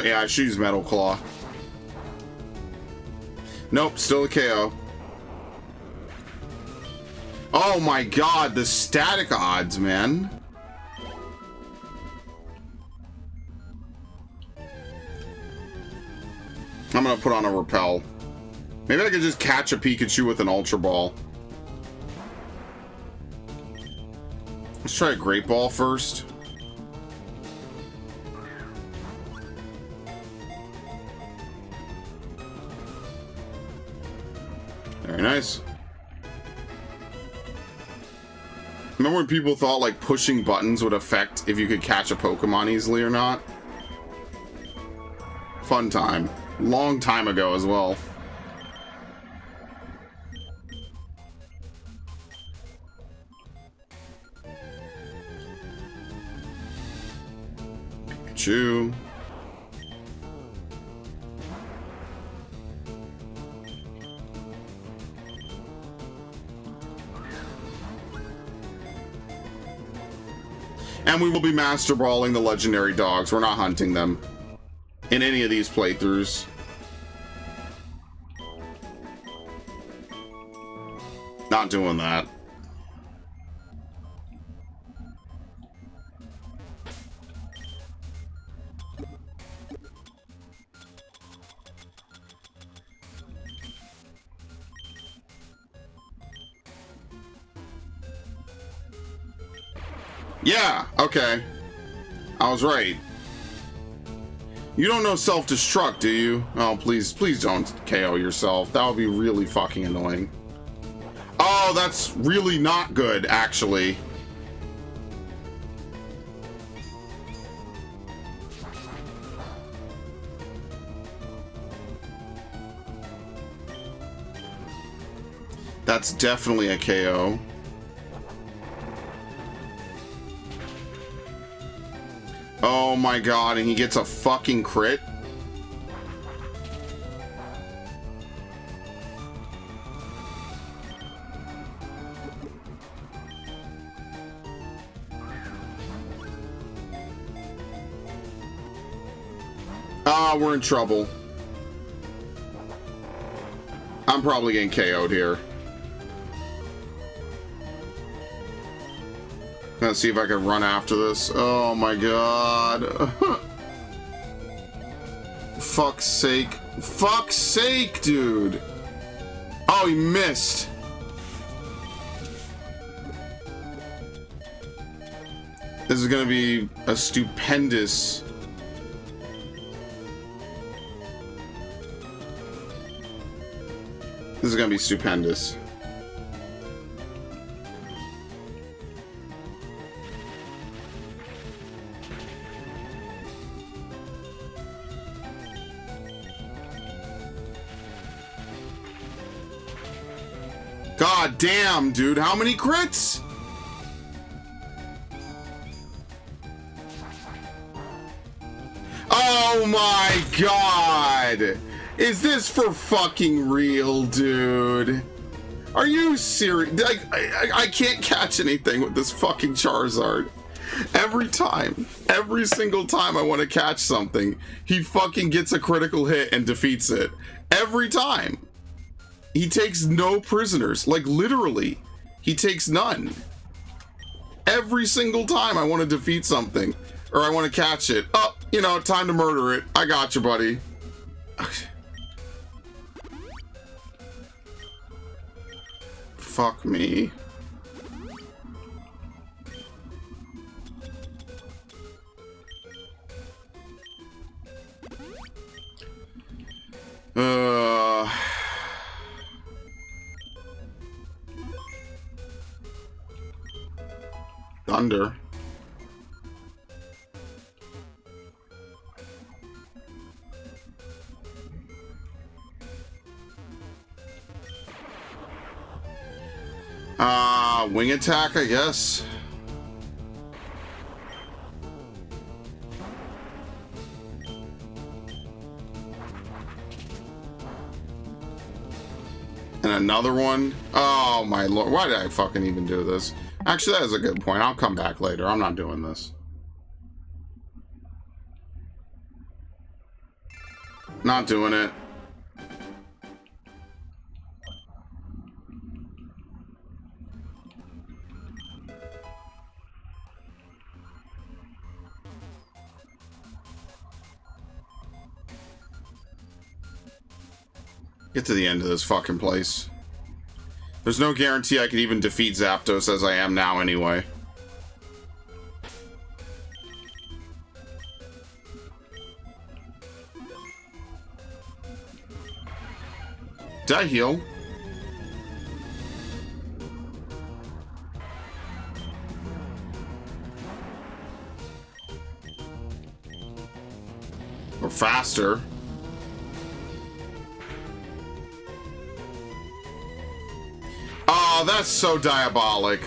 Yeah, I should use Metal Claw. Nope, still a KO. Oh my god, the static odds, man. I'm gonna put on a repel. Maybe I could just catch a Pikachu with an Ultra Ball. Let's try a Great Ball first. Very nice. Remember when people thought like pushing buttons would affect if you could catch a Pokemon easily or not? Fun time. Long time ago as well. Pikachu. And we will be Master Brawling the legendary dogs. We're not hunting them in any of these playthroughs. Not doing that. Yeah, okay. I was right. You don't know self-destruct, do you? Oh, please don't KO yourself. That would be really fucking annoying. Oh, that's really not good, actually. That's definitely a KO. Oh my god, and he gets a fucking crit? Ah, we're in trouble. I'm probably getting KO'd here. Let's see if I can run after this. Oh my god. Fuck's sake. Fuck's sake, dude. Oh, he missed. This is gonna be a stupendous... This is gonna be stupendous. God damn, dude. How many crits? Oh my god! Is this for fucking real, dude? Are you serious? Like, I can't catch anything with this fucking Charizard. Every single time I want to catch something, he fucking gets a critical hit and defeats it. Every time. He takes no prisoners. Like, literally, he takes none. Every single time I want to defeat something, or I want to catch it. Oh, you know, time to murder it. I got you, buddy. Fuck me. Thunder. Wing attack, I guess. And another one. Oh my lord, why did I fucking even do this? Actually, that is a good point. I'll come back later. I'm not doing this. Not doing it. Get to the end of this fucking place. There's no guarantee I could even defeat Zapdos as I am now anyway. Did I heal? Or faster. Oh, that's so diabolic.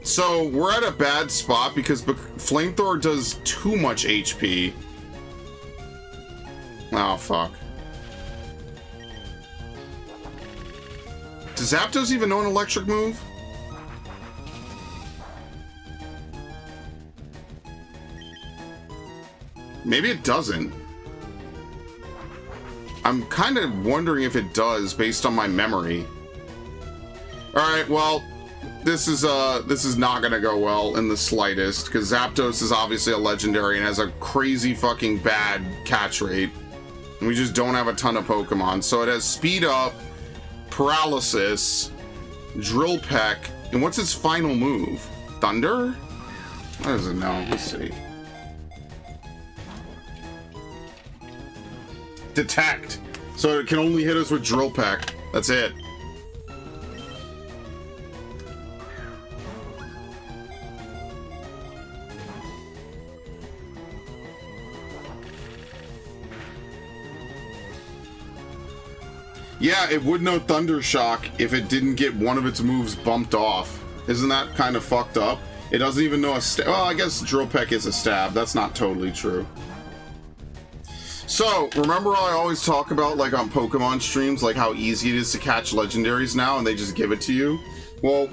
So, we're at a bad spot because Flamethrower does too much HP. Oh, fuck. Does Zapdos even know an electric move? Maybe it doesn't. I'm kind of wondering if it does based on my memory. Alright, well, this is not gonna go well in the slightest, because Zapdos is obviously a legendary and has a crazy fucking bad catch rate. And we just don't have a ton of Pokemon. So it has Speed Up, Paralysis, Drill Peck, and what's its final move? Thunder? What does it know? Let's see. Detect. So it can only hit us with Drill Peck. That's it. Yeah, it would know Thunder Shock if it didn't get one of its moves bumped off. Isn't that kind of fucked up? It doesn't even know a stab. Well, I guess Drill Peck is a stab. That's not totally true. So, remember I always talk about, like, on Pokemon streams, like, how easy it is to catch legendaries now, and they just give it to you? Well,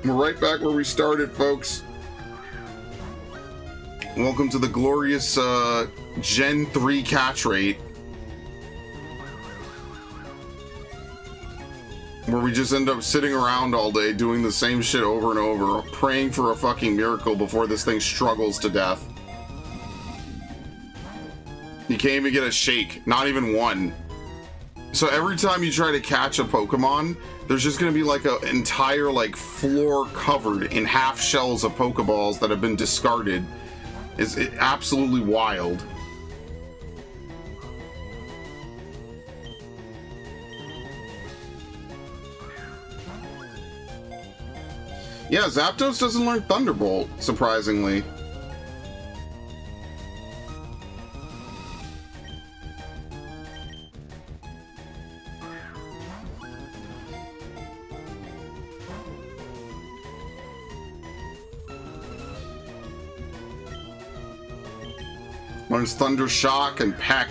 we're right back where we started, folks. Welcome to the glorious, Gen 3 catch rate. Where we just end up sitting around all day doing the same shit over and over, praying for a fucking miracle before this thing struggles to death. You can't even get a shake, not even one. So every time you try to catch a Pokemon, there's just gonna be like an entire like floor covered in half shells of Pokeballs that have been discarded. It's absolutely wild. Yeah, Zapdos doesn't learn Thunderbolt, surprisingly. Learns Thunder Shock and Peck,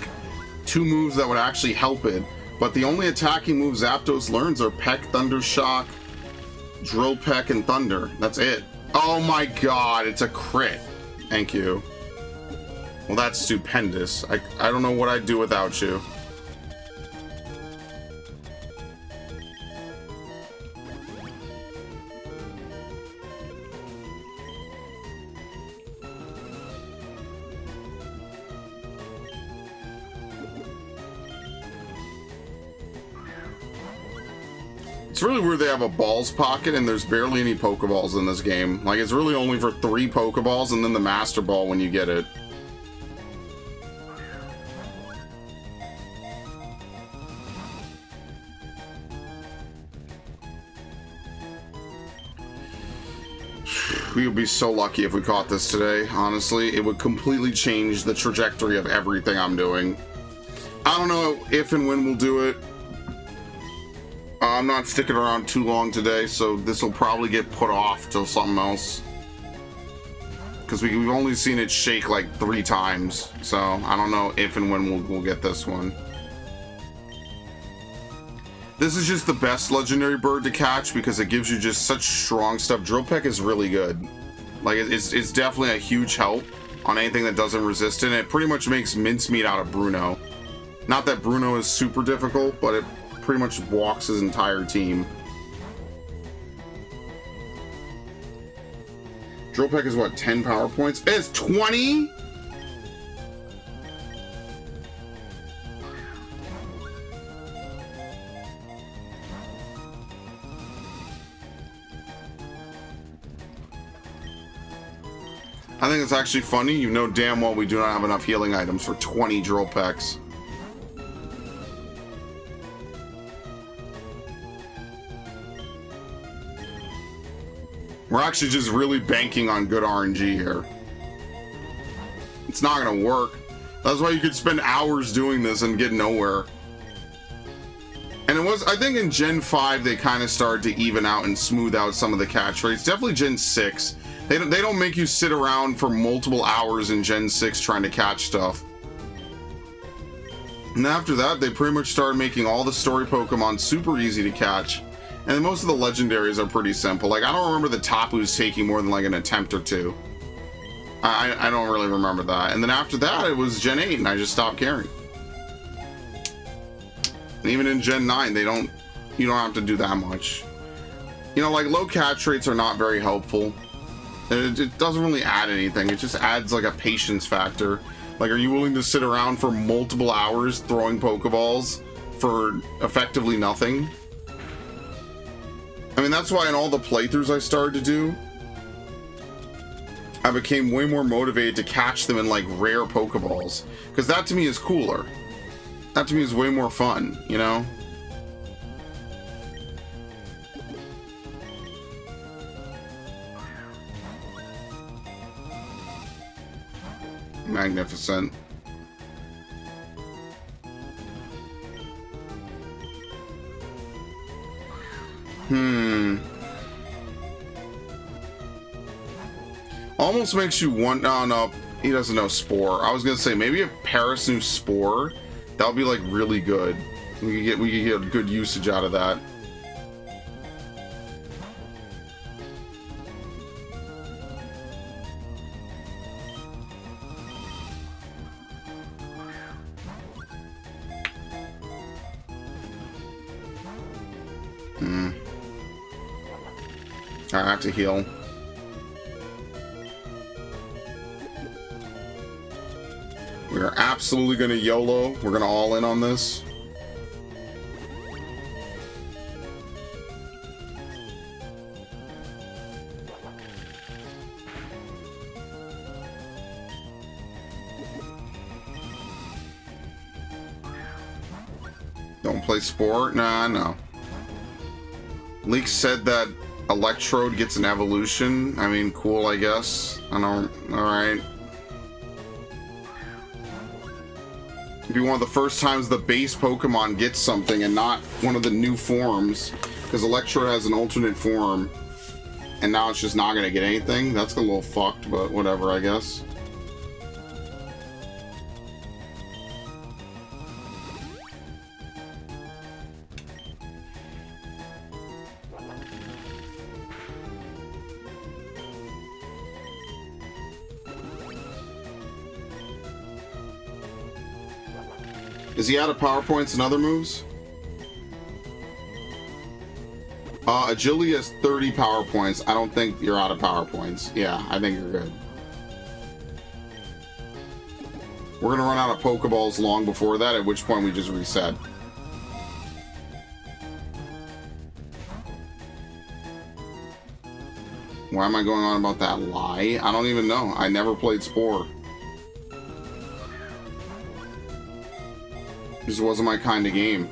2 moves that would actually help it. But the only attacking moves Zapdos learns are Peck, Thunder Shock, Drill Peck, and Thunder. That's it. Oh my god, it's a crit. Thank you. Well, that's stupendous. I don't know what I'd do without you. It's really weird they have a balls pocket and there's barely any Pokeballs in this game. Like, it's really only for 3 Pokeballs and then the Master Ball when you get it. We would be so lucky if we caught this today, honestly. It would completely change the trajectory of everything I'm doing. I don't know if and when we'll do it. I'm not sticking around too long today, so this will probably get put off till something else. Because we've only seen it shake like 3 times, so I don't know if and when we'll get this one. This is just the best legendary bird to catch because it gives you just such strong stuff. Drill Peck is really good. Like, it's definitely a huge help on anything that doesn't resist it, and it pretty much makes mincemeat out of Bruno. Not that Bruno is super difficult, but it pretty much walks his entire team. Drill Peck is what, 10 power points? It's 20? I think it's actually funny. You know damn well we do not have enough healing items for 20 Drill Pecks. We're actually just really banking on good RNG here. It's not gonna work. That's why you could spend hours doing this and get nowhere. And it was, I think in Gen 5 they kind of started to even out and smooth out some of the catch rates. Definitely Gen 6. They don't make you sit around for multiple hours in Gen 6 trying to catch stuff. And after that, they pretty much started making all the story Pokemon super easy to catch. And most of the legendaries are pretty simple. Like, I don't remember the Tapu's taking more than like an attempt or 2. I don't really remember that. And then after that, it was Gen 8 and I just stopped caring. And even in Gen 9, you don't have to do that much. You know, like, low catch rates are not very helpful. It doesn't really add anything. It just adds like a patience factor. Like, are you willing to sit around for multiple hours throwing Pokeballs for effectively nothing? I mean, that's why in all the playthroughs I started to do, I became way more motivated to catch them in like rare Pokeballs. Because that to me is cooler. That to me is way more fun, you know? Magnificent. Almost makes you want. No, he doesn't know Spore. I was gonna say maybe if Paris knew Spore, that would be like really good. We could get good usage out of that. I have to heal. We are absolutely going to YOLO. We're going to all in on this. Don't play Sport? Nah, no. Leak said that Electrode gets an evolution. I mean, cool, I guess. I don't. Alright. It'd be one of the first times the base Pokemon gets something and not one of the new forms. Because Electrode has an alternate form. And now it's just not going to get anything. That's a little fucked, but whatever, I guess. Is he out of power points and other moves? Agility has 30 power points. I don't think you're out of power points. Yeah, I think you're good. We're gonna run out of Pokeballs long before that, at which point we just reset. Why am I going on about that lie? I don't even know. I never played Spore. This wasn't my kind of game.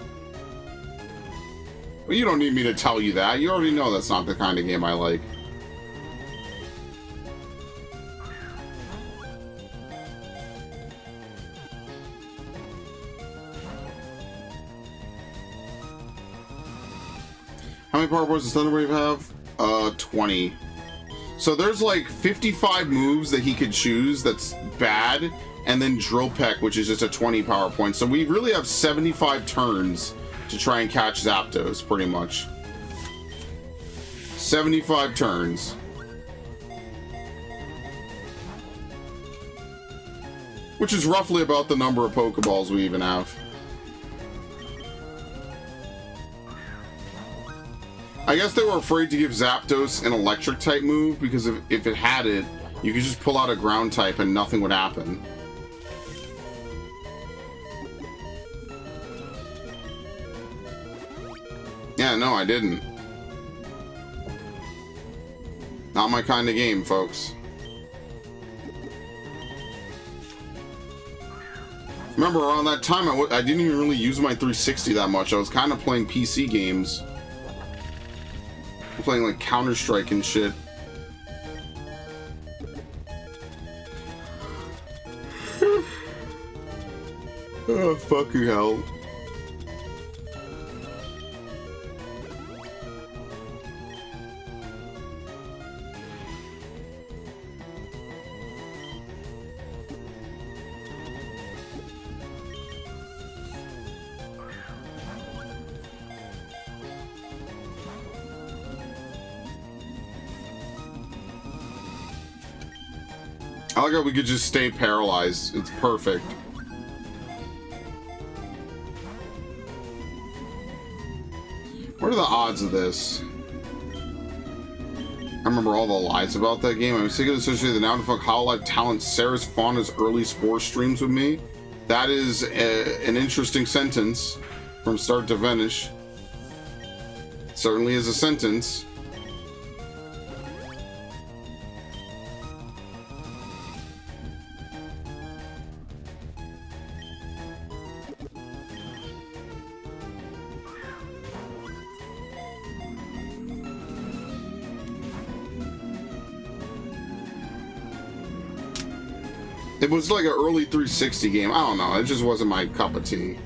Well, you don't need me to tell you that. You already know that's not the kind of game I like. How many power points does Thunderwave have? 20. So there's like 55 moves that he could choose that's bad, and then Drill Peck, which is just a 20 power point. So we really have 75 turns to try and catch Zapdos, pretty much. 75 turns. Which is roughly about the number of Pokeballs we even have. I guess they were afraid to give Zapdos an electric type move, because if it had it, you could just pull out a ground type and nothing would happen. Yeah, no, I didn't. Not my kind of game, folks. Remember, around that time, I didn't even really use my 360 that much. I was kind of playing PC games. Playing like Counter-Strike and shit. Oh, fucking hell. I like how we could just stay paralyzed. It's perfect. What are the odds of this? I remember all the lies about that game. I'm sick of associating the now defunct Hololive talent Sarah's Fauna's early Spore streams with me. That is an interesting sentence from start to finish. It certainly is a sentence. It was like an early 360 game. I don't know. It just wasn't my cup of tea.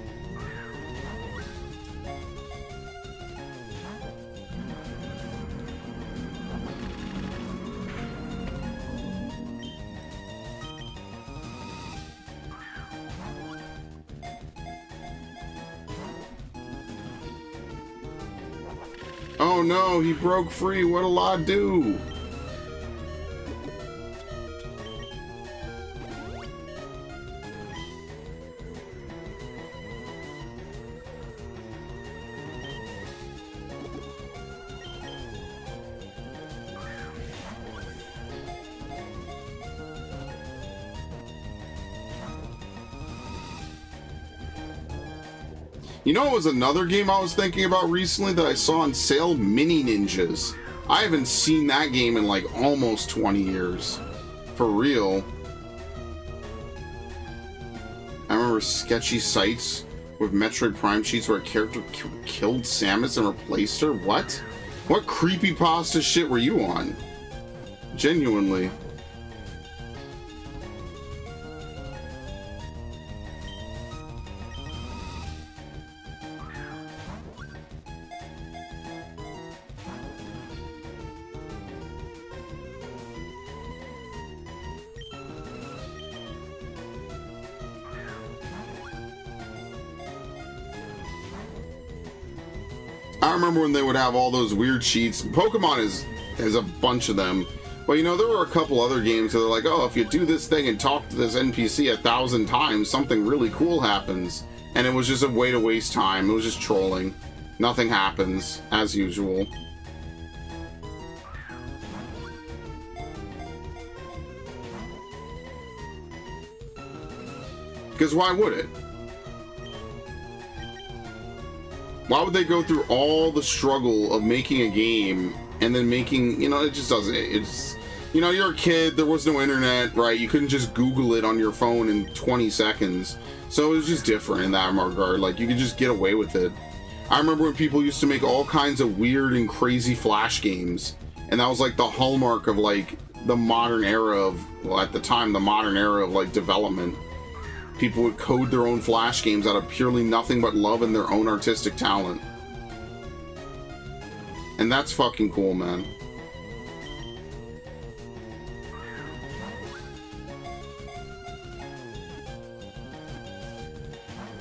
Oh no, he broke free. What'll I do? You know what was another game I was thinking about recently that I saw on sale? Mini Ninjas. I haven't seen that game in like almost 20 years. For real. I remember sketchy sites with Metroid Prime sheets where a character killed Samus and replaced her. What? What creepypasta shit were you on? Genuinely. I remember when they would have all those weird cheats. Pokemon has a bunch of them. Well, you know, there were a couple other games that are like, oh, if you do this thing and talk to this NPC 1,000 times, something really cool happens. And it was just a way to waste time. It was just trolling. Nothing happens, as usual. Because why would it? Why would they go through all the struggle of making a game and then making, you know, it just doesn't, it's, you know, you're a kid, there was no internet, right? You couldn't just Google it on your phone in 20 seconds. So it was just different in that regard. Like, you could just get away with it. I remember when people used to make all kinds of weird and crazy Flash games. And that was like the hallmark of like the modern era of, well, at the time, the modern era of like development. People would code their own Flash games out of purely nothing but love and their own artistic talent. And that's fucking cool, man.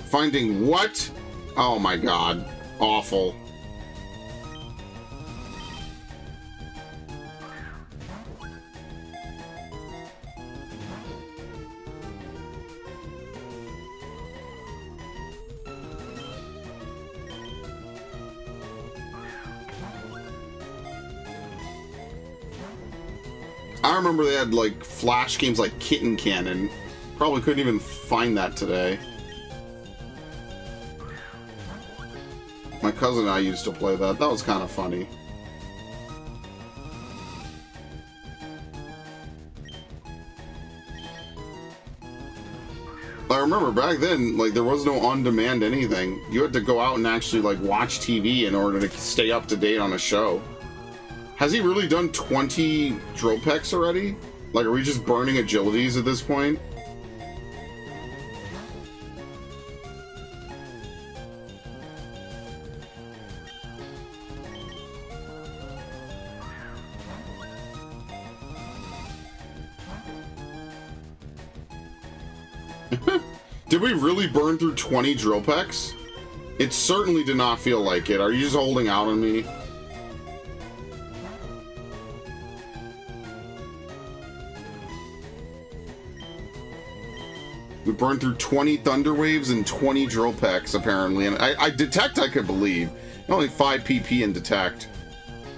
Finding what? Oh my god. Awful. I remember they had like Flash games like Kitten Cannon. Probably couldn't even find that today. My cousin and I used to play that. That was kind of funny. I remember back then, like, there was no on-demand anything. You had to go out and actually, like, watch TV in order to stay up to date on a show. Has he really done 20 drill pecks already? Like, are we just burning agilities at this point? Did we really burn through 20 drill pecks? It certainly did not feel like it. Are you just holding out on me? We burned through 20 thunder waves and 20 drill pecks, apparently. And I detect, I could believe. Only 5 PP in detect.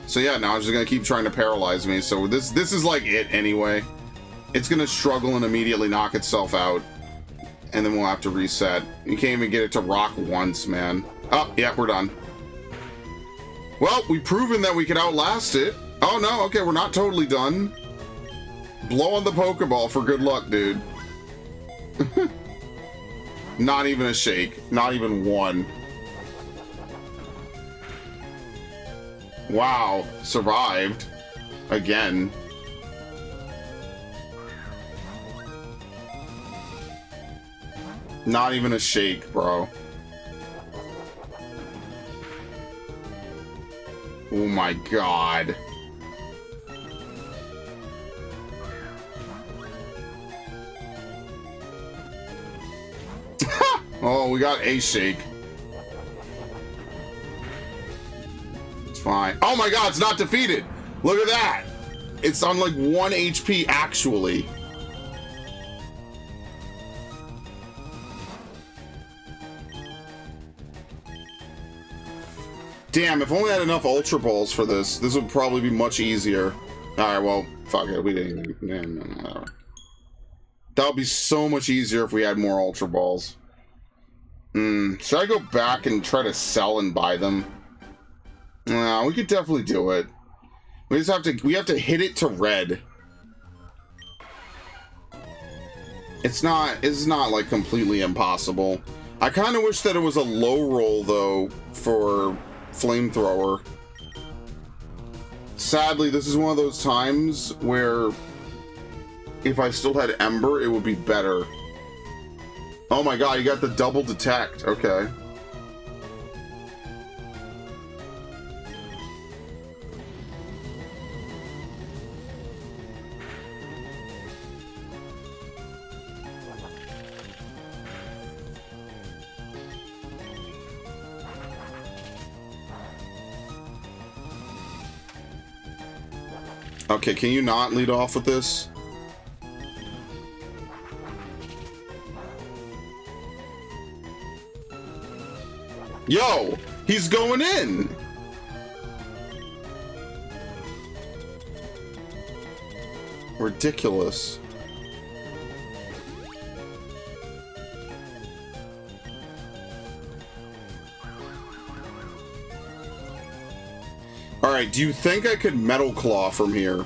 So yeah, now I'm just gonna keep trying to paralyze me. So this is like it anyway. It's gonna struggle and immediately knock itself out. And then we'll have to reset. You can't even get it to rock once, man. Oh, yeah, we're done. Well, we've proven that we can outlast it. Oh no, okay, we're not totally done. Blow on the Pokeball for good luck, dude. Not even a shake. Not even one. Wow. Survived. Again. Not even a shake, bro. Oh my god. Oh, we got a shake. It's fine. Oh my god, it's not defeated. Look at that. It's on like 1 HP actually. Damn, if only I had enough Ultra Balls for this, this would probably be much easier. Alright, well, fuck it. We didn't even... whatever. That would be so much easier if we had more Ultra Balls. Should I go back and try to sell and buy them? No, we could definitely do it. We just have to, we have to hit it to red. It's not like completely impossible. I kind of wish that it was a low roll though for Flamethrower. Sadly, this is one of those times where if I still had Ember, it would be better. Oh my god, you got the double detect. Okay. Okay, can you not lead off with this? Yo, he's going in. Ridiculous. All right, do you think I could Metal Claw from here?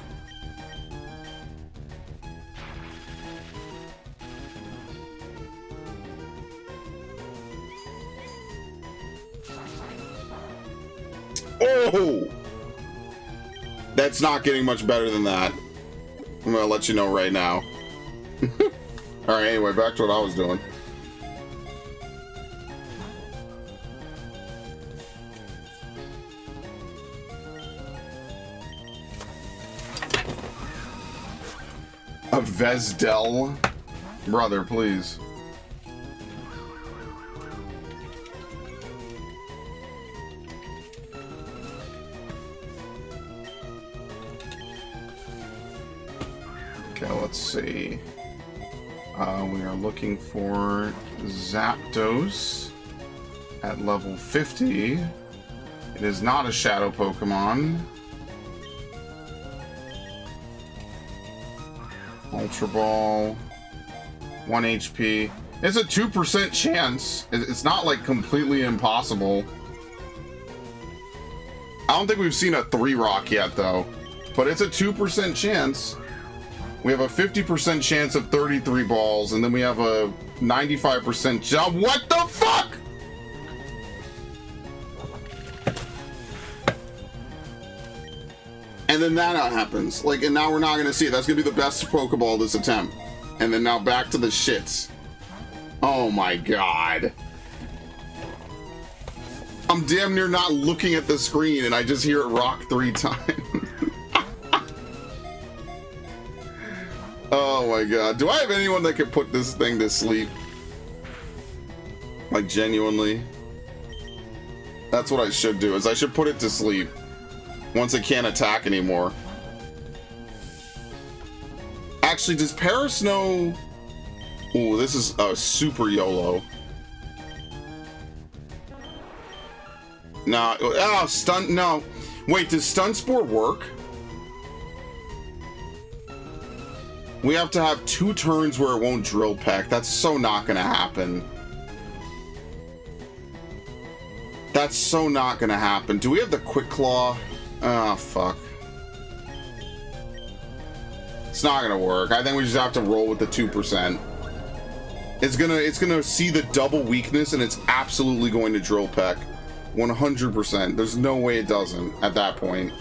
Oh! That's not getting much better than that. I'm gonna let you know right now. Alright, anyway, back to what I was doing. A Vesdel? Brother, please. Okay, let's see. We are looking for Zapdos at level 50. It is not a shadow Pokemon. Ultra Ball. 1 HP. It's a 2% chance. It's not like completely impossible. I don't think we've seen a 3-rock yet though. But it's a 2% chance. We have a 50% chance of 33 balls, and then we have a 95% chance. What the fuck? And then that happens. Like, and now we're not gonna see it. That's gonna be the best Pokeball this attempt. And then now back to the shits. Oh my god. I'm damn near not looking at the screen, and I just hear it rock 3 times. Oh my god. Do I have anyone that could put this thing to sleep? Like, genuinely? That's what I should do, is I should put it to sleep. Once it can't attack anymore. Actually, does Paris know... Ooh, this is a super YOLO. No, oh, stun, no. Wait, does Stun Spore work? We have to have 2 turns where it won't Drill Peck. That's so not gonna happen. That's so not gonna happen. Do we have the Quick Claw? Oh, fuck. It's not gonna work. I think we just have to roll with the 2%. It's gonna see the double weakness, and it's absolutely going to Drill Peck. 100%. There's no way it doesn't at that point.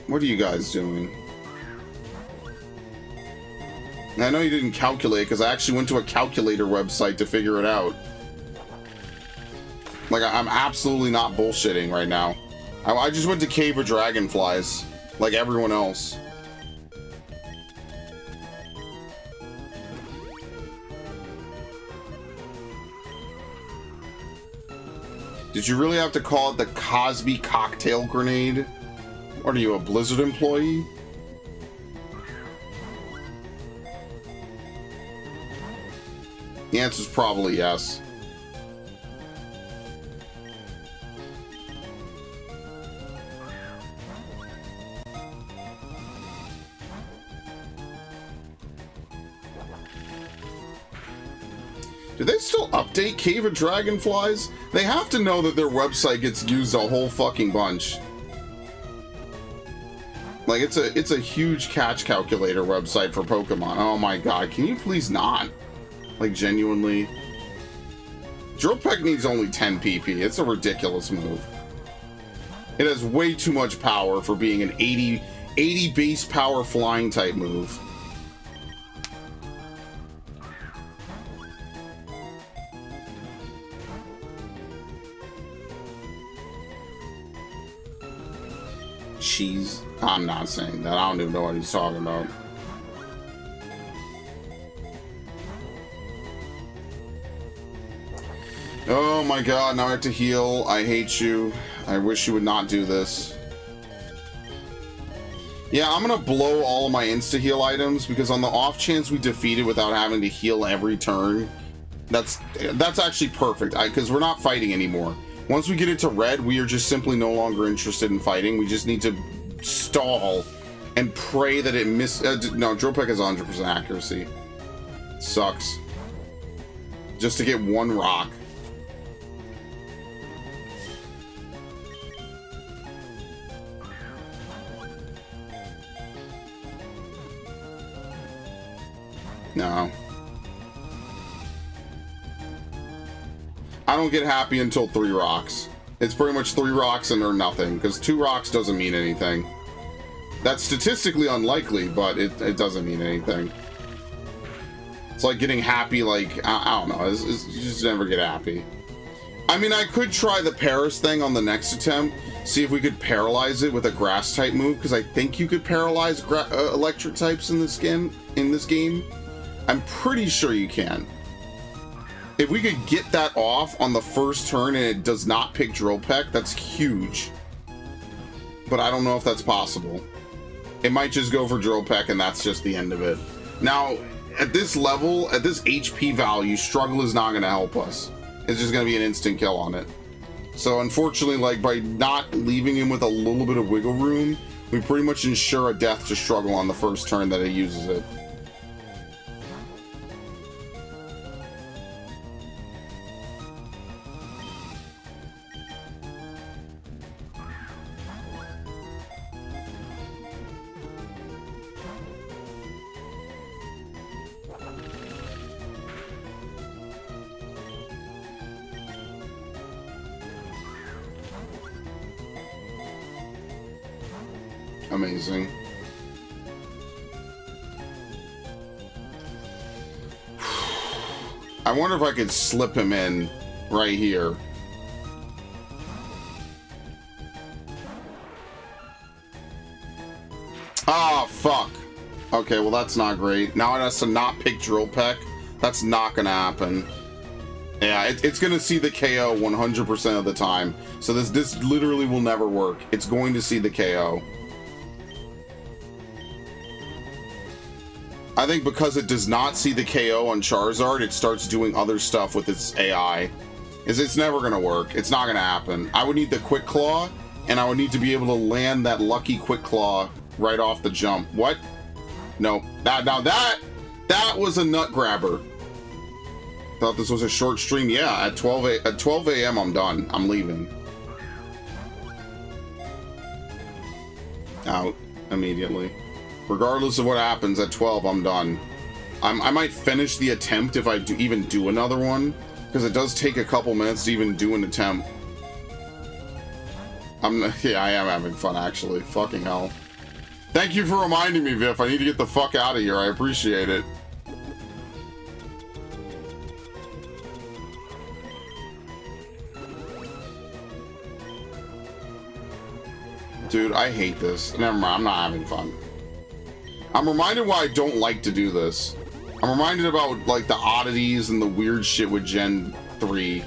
What are you guys doing? I know you didn't calculate, because I actually went to a calculator website to figure it out. Like, I'm absolutely not bullshitting right now. I just went to Cave of Dragonflies, like everyone else. Did you really have to call it the Cosby Cocktail Grenade? What are you, a Blizzard employee? The answer's probably yes. Do they still update Cave of Dragonflies? They have to know that their website gets used a whole fucking bunch. Like, it's a huge catch calculator website for Pokemon. Oh my god, can you please not? Like, genuinely. Drill Peck needs only 10 PP. It's a ridiculous move. It has way too much power for being an 80 base power flying type move. Cheese. I'm not saying that. I don't even know what he's talking about. my god, now I have to heal. I hate you. I wish you would not do this. Yeah, I'm gonna blow all of my insta-heal items, because on the off chance we defeat it without having to heal every turn, that's actually perfect, because we're not fighting anymore. Once we get it to red, we are just simply no longer interested in fighting. We just need to stall and pray that it no, drill peck has 100% accuracy. Sucks. Just to get one rock. No. I don't get happy until 3 rocks. It's pretty much 3 rocks and or nothing, because 2 rocks doesn't mean anything. That's statistically unlikely, but it doesn't mean anything. It's like getting happy, like, I don't know, you just never get happy. I mean, I could try the Paris thing on the next attempt, see if we could paralyze it with a grass type move, because I think you could paralyze electric types in this game. I'm pretty sure you can. If we could get that off on the first turn and it does not pick drill peck, that's huge. But I don't know if that's possible. It might just go for drill peck and that's just the end of it. Now, at this level, at this HP value, struggle is not going to help us. It's just going to be an instant kill on it. So unfortunately, like, by not leaving him with a little bit of wiggle room, we pretty much ensure a death to struggle on the first turn that it uses it. Amazing. I wonder if I could slip him in right here. Oh, fuck. Okay, well that's not great. Now it has to not pick drill peck. That's not gonna happen. Yeah, it's gonna see the KO 100% of the time. So this literally will never work. It's going to see the KO. I think because it does not see the KO on Charizard, it starts doing other stuff with its AI. It's never going to work. It's not going to happen. I would need the Quick Claw, and I would need to be able to land that lucky Quick Claw right off the jump. What? No. Now that was a nut grabber. Thought this was a short stream. Yeah, at 12 a.m. I'm done. I'm leaving. Out immediately. Regardless of what happens at 12, I'm done. I might finish the attempt if I even do another one, because it does take a couple minutes to even do an attempt. Yeah, I am having fun, actually. Fucking hell. Thank you for reminding me, Viv. I need to get the fuck out of here. I appreciate it. Dude, I hate this. Never mind, I'm not having fun. I'm reminded why I don't like to do this. I'm reminded about, like, the oddities and the weird shit with Gen 3.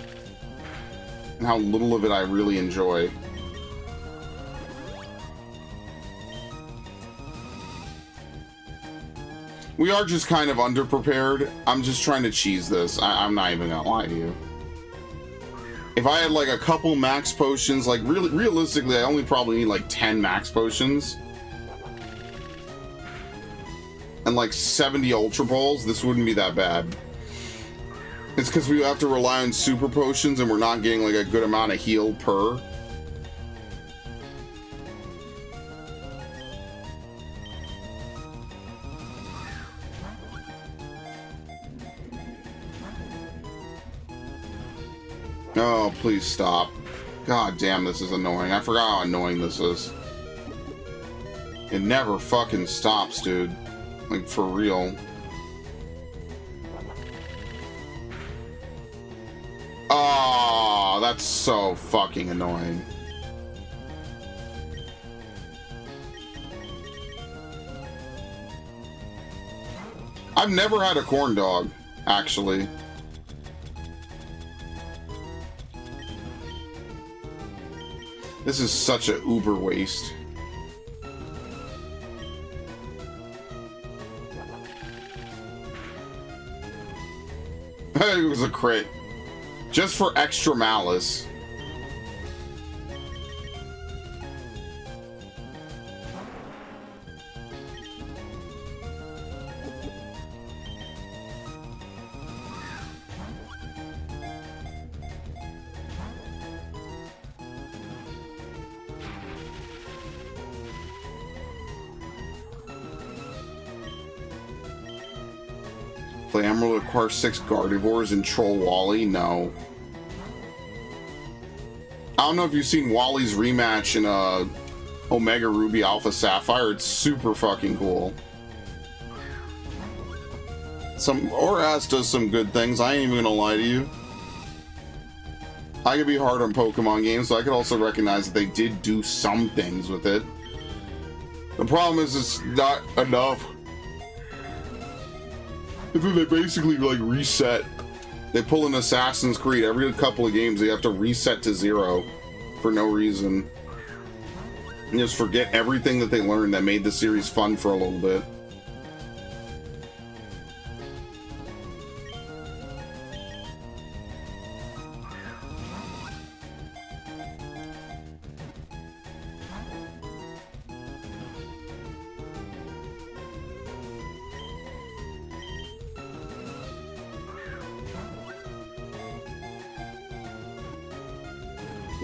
And how little of it I really enjoy. We are just kind of underprepared. I'm just trying to cheese this. I'm not even gonna lie to you. If I had, like, a couple max potions, like, really, realistically, I only probably need, like, 10 max potions. And like 70 Ultra Balls, this wouldn't be that bad. It's because we have to rely on super potions and we're not getting like a good amount of heal per. Oh, please stop. God damn, this is annoying. I forgot how annoying this is. It never fucking stops, dude. Like, for real. Oh, that's so fucking annoying. I've never had a corn dog, actually. This is such a uber waste. It was a crit. Just for extra malice. Play Emerald, acquire 6 Gardevoirs and troll Wally? No. I don't know if you've seen Wally's rematch in Omega Ruby Alpha Sapphire. It's super fucking cool. Oras does some good things. I ain't even gonna lie to you. I could be hard on Pokemon games, so I could also recognize that they did do some things with it. The problem is it's not enough. They basically like reset. They pull an Assassin's Creed every couple of games. They have to reset to 0 for no reason. And just forget everything that they learned that made the series fun for a little bit.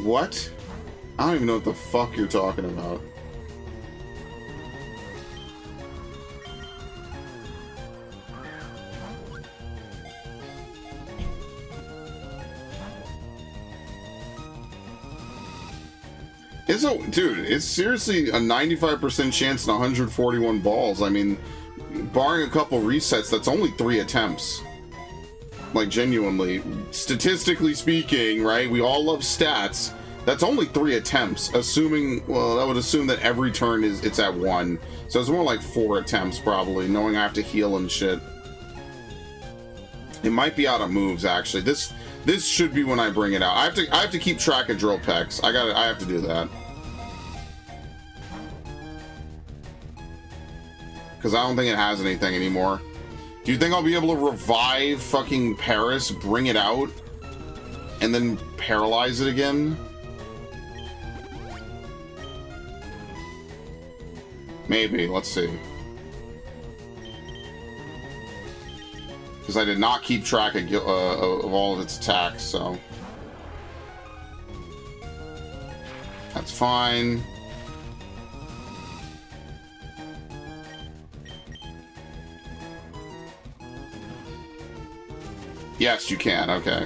What? I don't even know what the fuck you're talking about. Dude, it's seriously a 95% chance in 141 balls. I mean, barring a couple resets, that's only 3 attempts. Like, genuinely, statistically speaking, right? We all love stats. That's only 3 attempts, assuming, well, that would assume that every turn it's at 1. So it's more like 4 attempts, probably, knowing I have to heal and shit. It might be out of moves, actually. This should be when I bring it out. I have to keep track of drill pecks. I have to do that. Because I don't think it has anything anymore. Do you think I'll be able to revive fucking Paris, bring it out, and then paralyze it again? Maybe. Let's see. Because I did not keep track of all of its attacks, so... That's fine. Yes, you can. Okay.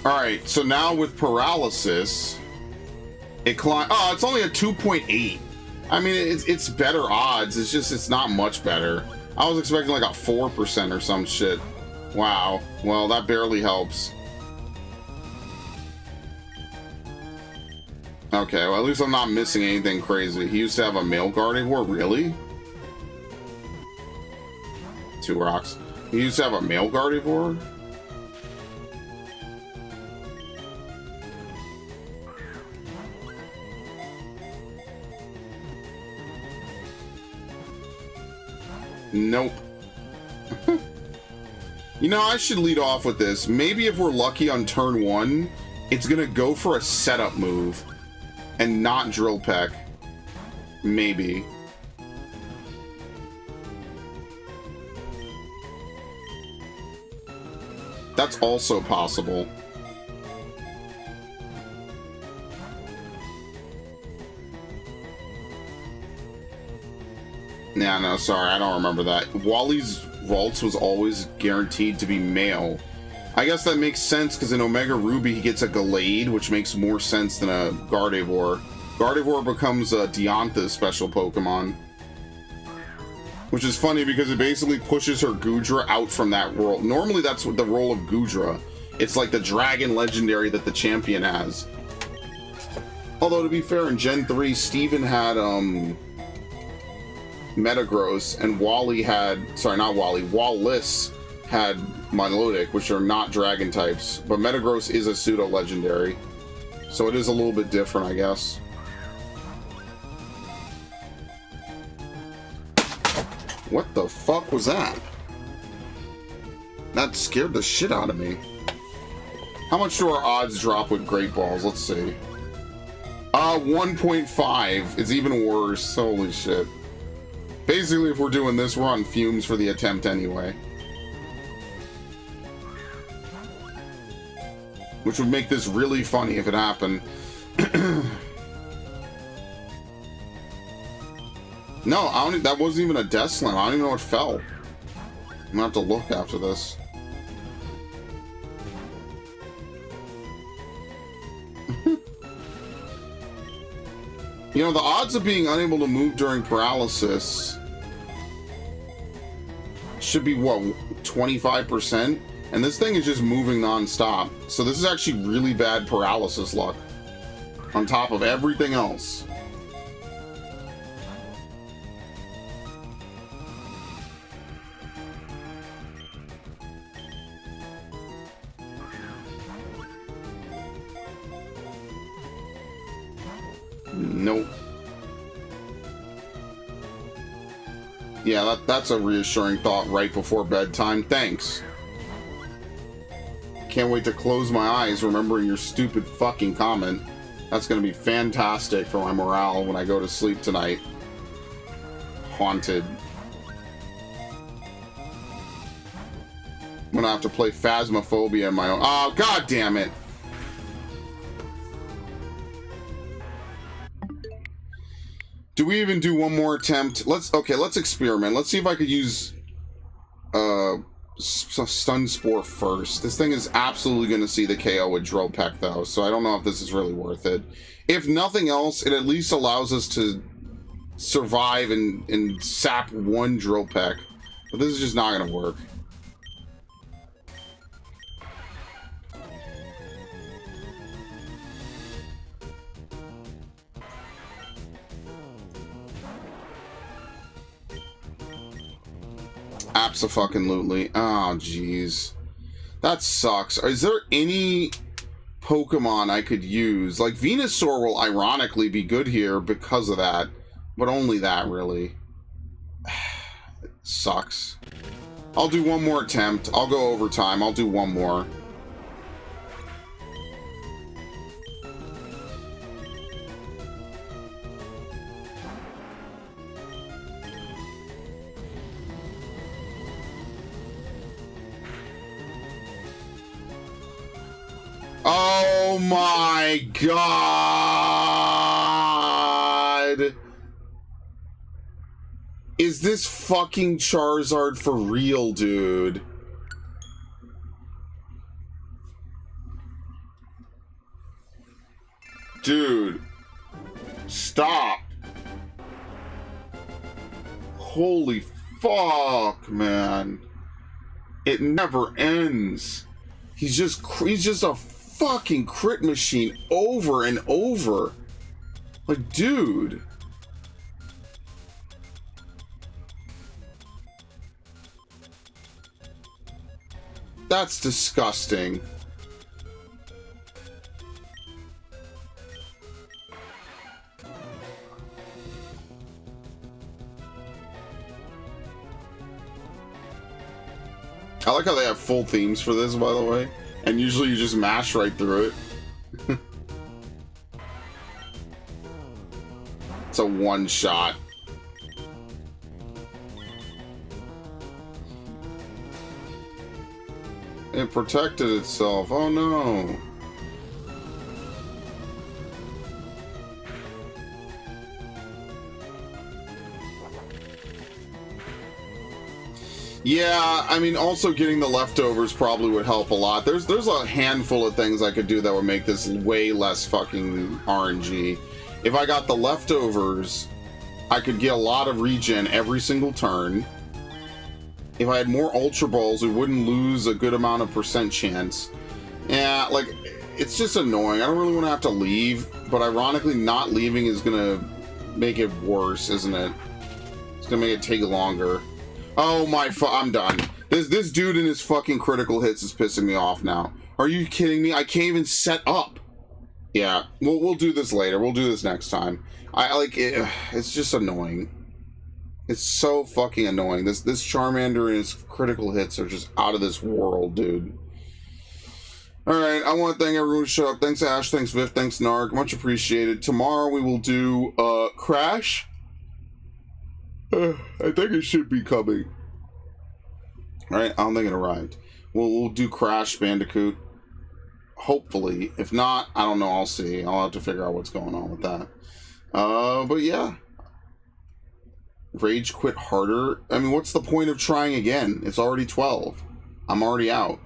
Alright, so now with paralysis, it climbs. Oh, it's only a 2.8. I mean, it's better odds. It's just, it's not much better. I was expecting like a 4% or some shit. Wow. Well, that barely helps. Okay, well, at least I'm not missing anything crazy. He used to have a male Gardevoir, really? 2 rocks. He used to have a male Gardevoir? Nope. You know, I should lead off with this. Maybe if we're lucky on turn 1, it's gonna go for a setup move. And not Drill Peck. Maybe. That's also possible. Nah, no, sorry, I don't remember that. Wally's Ralts was always guaranteed to be male. I guess that makes sense, because in Omega Ruby he gets a Gallade, which makes more sense than a Gardevoir. Gardevoir becomes a Diantha's special Pokemon. Which is funny, because it basically pushes her Goodra out from that world. Normally that's the role of Goodra. It's like the dragon legendary that the champion has. Although, to be fair, in Gen 3, Steven had, Metagross, and Wally had... Sorry, not Wally. Wallace had Milotic, which are not dragon types, but Metagross is a pseudo-legendary. So it is a little bit different, I guess. What the fuck was that? That scared the shit out of me. How much do our odds drop with Great Balls? Let's see. 1.5. It's even worse. Holy shit. Basically, if we're doing this, we're on fumes for the attempt anyway. Which would make this really funny if it happened. No, I don't, that wasn't even a Death Slam. I don't even know what fell. I'm gonna have to look after this. You know, the odds of being unable to move during paralysis should be, what, 25%? And this thing is just moving non-stop. So this is actually really bad paralysis luck. On top of everything else. Nope. Yeah, that's a reassuring thought right before bedtime. Thanks. Can't wait to close my eyes remembering your stupid fucking comment. That's gonna be fantastic for my morale when I go to sleep tonight. Haunted. I'm gonna have to play Phasmophobia in my own. Oh, god damn it! Do we even do one more attempt? Let's experiment. Let's see if I could use Stun Spore first. This thing is absolutely going to see the KO with Drill Peck, though, so I don't know if this is really worth it. If nothing else, it at least allows us to survive and sap one Drill Peck. But this is just not going to work. Abso-fucking-lutely. Oh, jeez. That sucks. Is there any Pokemon I could use? Like, Venusaur will ironically be good here because of that. But only that, really. It sucks. I'll do one more attempt. I'll go overtime. I'll do one more. Oh my god! Is this fucking Charizard for real, dude? Dude. Stop. Holy fuck, man. It never ends. He's just a fucking crit machine over and over. Like, dude. That's disgusting. I like how they have full themes for this, by the way. And usually you just mash right through it. It's a one shot. It protected itself. Oh no. Yeah, I mean, also getting the leftovers probably would help a lot. There's a handful of things I could do that would make this way less fucking RNG. If I got the leftovers, I could get a lot of regen every single turn. If I had more Ultra Balls, we wouldn't lose a good amount of percent chance. Yeah, like, it's just annoying. I don't really want to have to leave, but ironically, not leaving is gonna make it worse, isn't it? It's gonna make it take longer. Oh my I'm done. This dude in his fucking critical hits is pissing me off now. Are you kidding me? I can't even set up. Yeah, we'll do this later. We'll do this next time. I like it. It's just annoying. It's so fucking annoying. This Charmander and his critical hits are just out of this world, dude. Alright, I want to thank everyone who showed up. Thanks Ash, thanks Viv, thanks Narg. Much appreciated. Tomorrow we will do Crash. I think it should be coming. Alright, I don't think it arrived. We'll do Crash Bandicoot. Hopefully. If not, I don't know. I'll see. I'll have to figure out what's going on with that. But yeah. Rage quit harder. I mean, what's the point of trying again? It's already 12. I'm already out.